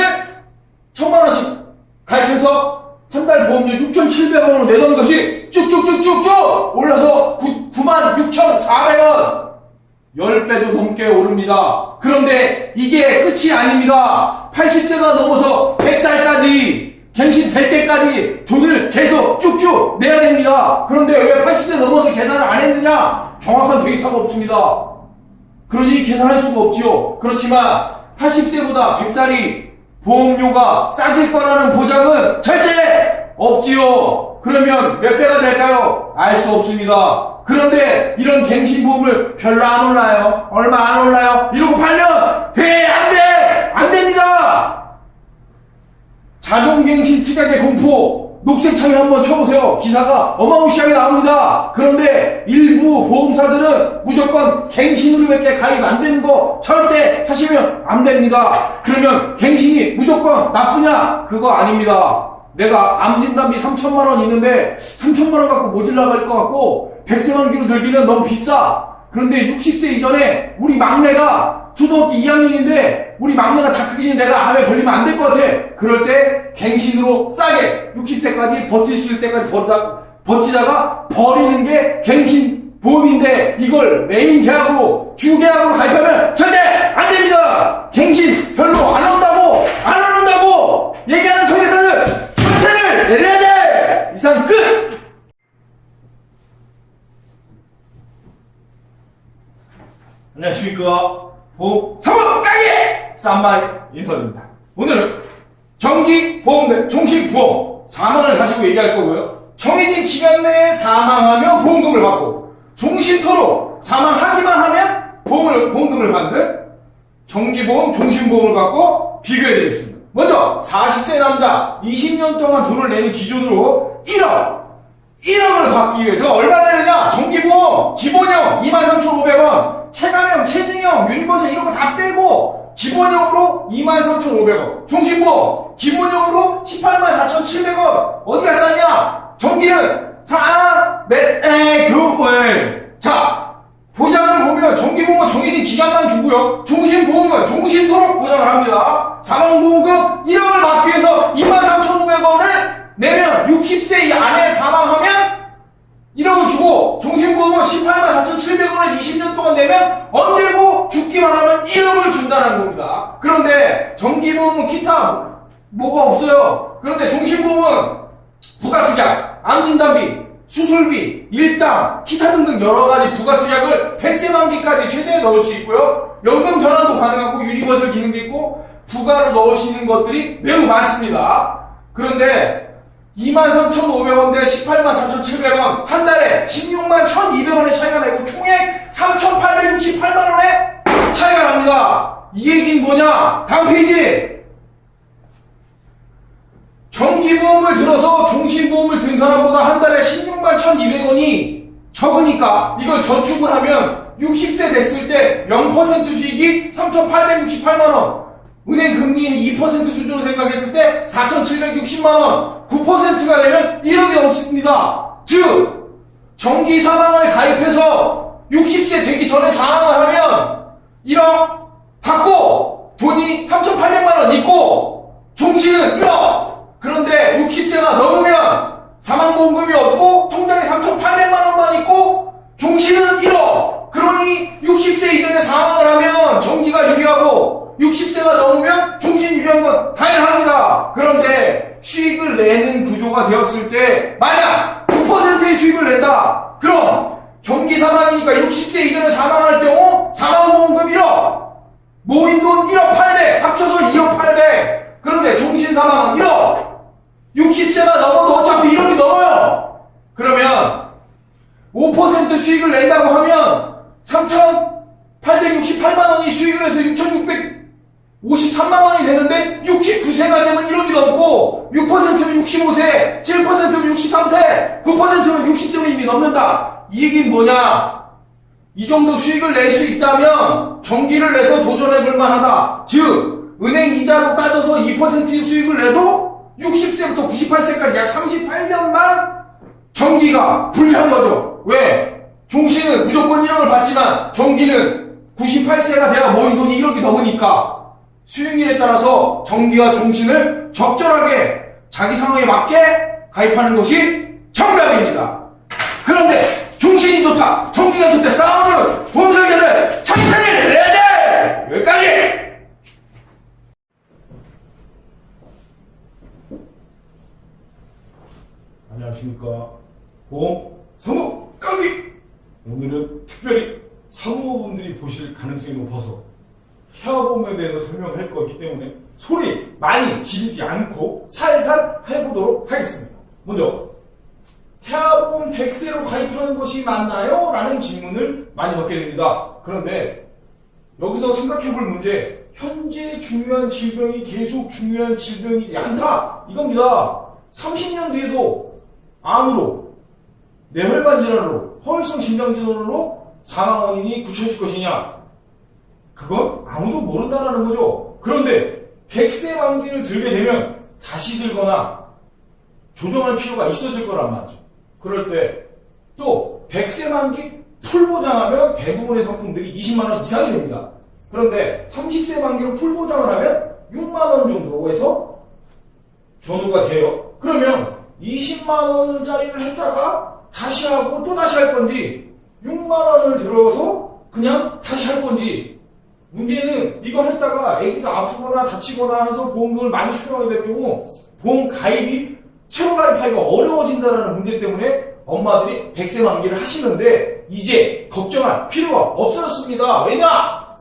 1,000만원씩 가입해서 한 달 보험료 6,700원으로 내던 것이 쭉쭉쭉쭉쭉 올라서 96,400원. 10배도 넘게 오릅니다. 그런데 이게 끝이 아닙니다. 80세가 넘어서 100살까지 갱신 될 때까지 돈을 계속 쭉쭉 내야 됩니다. 그런데 왜 80세 넘어서 계산을 안 했느냐? 정확한 데이터가 없습니다. 그러니 계산할 수가 없지요. 그렇지만 80세보다 100살이 보험료가 싸질 거라는 보장은 절대 없지요. 그러면 몇 배가 될까요? 알 수 없습니다. 그런데 이런 갱신보험을 별로 안 올라요. 얼마 안 올라요. 이러고 팔면 돼! 안 돼! 안 됩니다! 자동갱신 특약의 공포, 녹색창에 한번 쳐보세요. 기사가 어마무시하게 나옵니다. 그런데 일부 보험사들은 무조건 갱신으로밖에 가입 안 되는 거 절대 하시면 안 됩니다. 그러면 갱신이 무조건 나쁘냐? 그거 아닙니다. 내가 암진단비 3,000만 원 있는데 3,000만 원 갖고 모질라 갈 것 같고 100세 만기로 들기는 너무 비싸. 그런데 60세 이전에 우리 막내가 초등학교 2학년인데 우리 막내가 다 크기 전에 내가 암에 걸리면 안 될 것 같아. 그럴 때 갱신으로 싸게 60세까지 버틸 수 있을 때까지 버티다가 버리는 게 갱신 보험인데 이걸 메인 계약으로 주계약으로 가입하면 절대 안 됩니다. 갱신 별로 안 온다고 얘기하는 설계사는 절대를 내려야 돼. 이상 끝. 안녕하십니까. 보험 사무 가게 쌈마이 인사드립니다. 오늘은 정기보험, 종식보험 사망을 가지고 얘기할 거고요. 정해진 기간 내에 사망하면 보험금을 받고 종신토록 사망하기만 하면 보험금을 받는 정기보험, 종신보험을 갖고 비교해드리겠습니다. 먼저 40세 남자 20년 동안 돈을 내는 기준으로 1억을 받기 위해서 얼마 내느냐? 정기보험 기본형 23,500원, 체감형, 체증형, 유니버설 이런 거 다 빼고 기본형으로 23,500원, 종신보험 기본형으로 184,700원. 어디가 싸냐? 정기는 자, 보장을 보면 정기보험은 정해진 기간만 주고요. 종신보험은 종신토록 보장을 합니다. 사망보험금 1억을 받기 위해서 23,500원을 내면 60세 안에 사망하면 1억을 주고 종신보험은 184,700원을 20년 동안 내면 언제고 죽기만 하면 1억을 준다는 겁니다. 그런데 정기보험은 기타 뭐가 없어요. 그런데 종신보험은 부가특약, 암진단비, 수술비, 일당, 기타 등등 여러가지 부가특약을 100세 만기까지 최대에 넣을 수 있고요. 연금 전환도 가능하고 유니버설 기능도 있고 부가로 넣을 수 있는 것들이 매우 많습니다. 그런데 23,500원 대 184,700원 한 달에 161,200원의 차이가 나고 총액 3,868만원의 차이가 납니다. 이 얘기는 뭐냐? 다음 페이지. 정기보험을 들어서 종신보험을 든 사람보다 한 달에 161,200원이 적으니까 이걸 저축을 하면 60세 됐을 때 0% 수익이 3,868만원, 은행 금리 2% 수준으로 생각했을 때 4,760만원, 9%가 되면 1억이 넘습니다. 즉 정기 사망을 가입해서 60세 되기 전에 사망을 하면 1억 받고 돈이 3,800만원 있고 종신은 1억. 그런데 60세가 넘으면 사망보험금이 없고 통장에 3,800만원만 있고 종신은 1억. 그러니 60세 이전에 사망을 하면 정기가 유리하고 60세가 넘으면 종신 유리한 건 당연합니다. 그런데 수익을 내는 구조가 되었을 때 만약 9%의 수익을 낸다. 그럼 정기 사망이니까 60세 이전에 사망할 경우 사망보험금 1억, 모인 돈 1억 800, 합쳐서 2억 800. 그런데 종신 사망은 1억. 60세가 넘어도 어차피 1억이 넘어요. 그러면 5% 수익을 낸다고 하면 3,868만원이 수익을 해서 6,653만원이 되는데 69세가 되면 1억이 넘고 6%면 65세, 7%면 63세, 9%면 60세는 이미 넘는다. 이 얘기는 뭐냐? 이 정도 수익을 낼 수 있다면 정기를 내서 도전해 볼 만하다. 즉, 은행 이자로 따져서 2% 수익을 내도 60세부터 98세까지 약 38년만 정기가 불리한 거죠. 왜? 종신은 무조건 1억을 받지만 정기는 98세가 돼야 모인 돈이 1억이 넘으니까 수익률에 따라서 정기와 종신을 적절하게 자기 상황에 맞게 가입하는 것이 정답입니다. 그런데 종신이 좋다, 정기가 좋다 싸우는 봄설계를 찬탄을 내야 돼! 여기까지! 안녕하십니까. 사무 강의! 오늘은 특별히 사무분들이 보실 가능성이 높아서 태아보험에 대해서 설명할 거기 때문에 소리 많이 지르지 않고 살살 해보도록 하겠습니다. 먼저 태아보험 100세로 가입하는 것이 맞나요? 라는 질문을 많이 받게 됩니다. 그런데 여기서 생각해볼 문제, 현재 중요한 질병이 계속 중요한 질병이지 않다 이겁니다. 30년 뒤에도 암으로, 뇌혈관 질환으로, 허혈성 심장 질환으로 사망 원인이 굳혀질 것이냐? 그건 아무도 모른다는 거죠. 그런데 100세 만기를 들게 되면 다시 들거나 조정할 필요가 있어질 거란 말이죠. 그럴 때 또 100세 만기 풀 보장하면 대부분의 상품들이 20만원 이상이 됩니다. 그런데 30세 만기로 풀 보장을 하면 6만원 정도 해서 전후가 돼요. 그러면 20만원짜리를 했다가 다시 하고 또 다시 할 건지 6만원을 들어서 그냥 다시 할 건지, 문제는 이걸 했다가 아기가 아프거나 다치거나 해서 보험금을 많이 수령하게 될 경우 보험 가입이 새로 가입하기가 어려워진다는 문제 때문에 엄마들이 100세 만기를 하시는데 이제 걱정할 필요가 없어졌습니다. 왜냐?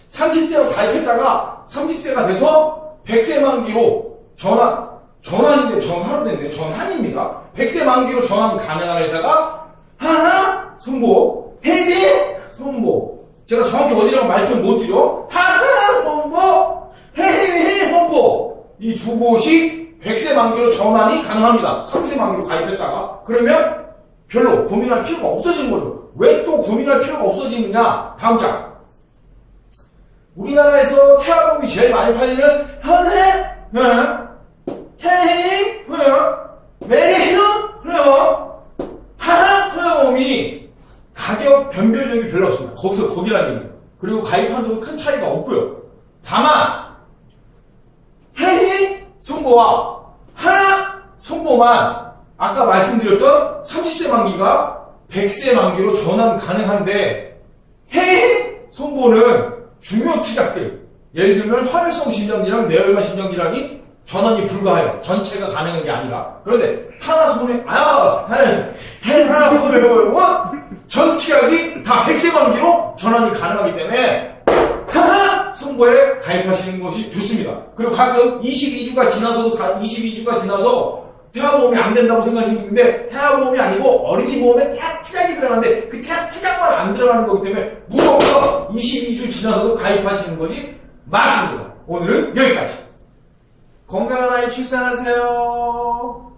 30세로 가입했다가 30세가 돼서 100세 만기로 전환인데 전화로 됐네. 전환입니다. 100세 만기로 전환 가능한 회사가 하나, 손보, 헤이디, 손보. 제가 정확히 어디라고 말씀을 못 드려. 하나, 손보, 헤이디, 손보. 이 두 곳이 100세 만기로 전환이 가능합니다. 30세 만기로 가입했다가. 그러면 별로 고민할 필요가 없어지는 거죠. 왜 또 고민할 필요가 없어지느냐? 다음 장. 우리나라에서 태아보험이 제일 많이 팔리는 태희, 메리누, 하나보험이 가격 변별력이 별로 없습니다. 거기서 거기라는 얘기죠. 그리고 가입한도도 큰 차이가 없고요. 다만 해희 손보와 하나 손보만 아까 말씀드렸던 30세 만기가 100세 만기로 전환 가능한데, 해희 손보는 중요 특약들, 예를 들면 화혈성 심장질환, 뇌혈관 심장질환이 전환이 불가해요. 전체가 가능한 게 아니라. 그런데 하나 손보는 하나 손보는 전 특약이 다 100세 만기로 전환이 가능하기 때문에 하나 손보에 가입하시는 것이 좋습니다. 그리고 가끔 22주가 지나서 태아보험이 안 된다고 생각하시는 분인데, 태아보험이 아니고 어린이 보험에 태아 특약이 들어가는데 그 태아 특약만 안 들어가는 거기 때문에 무조건 22주 지나서도 가입하시는 것이 맞습니다. 오늘은 여기까지. 건강한 아이 출산하세요.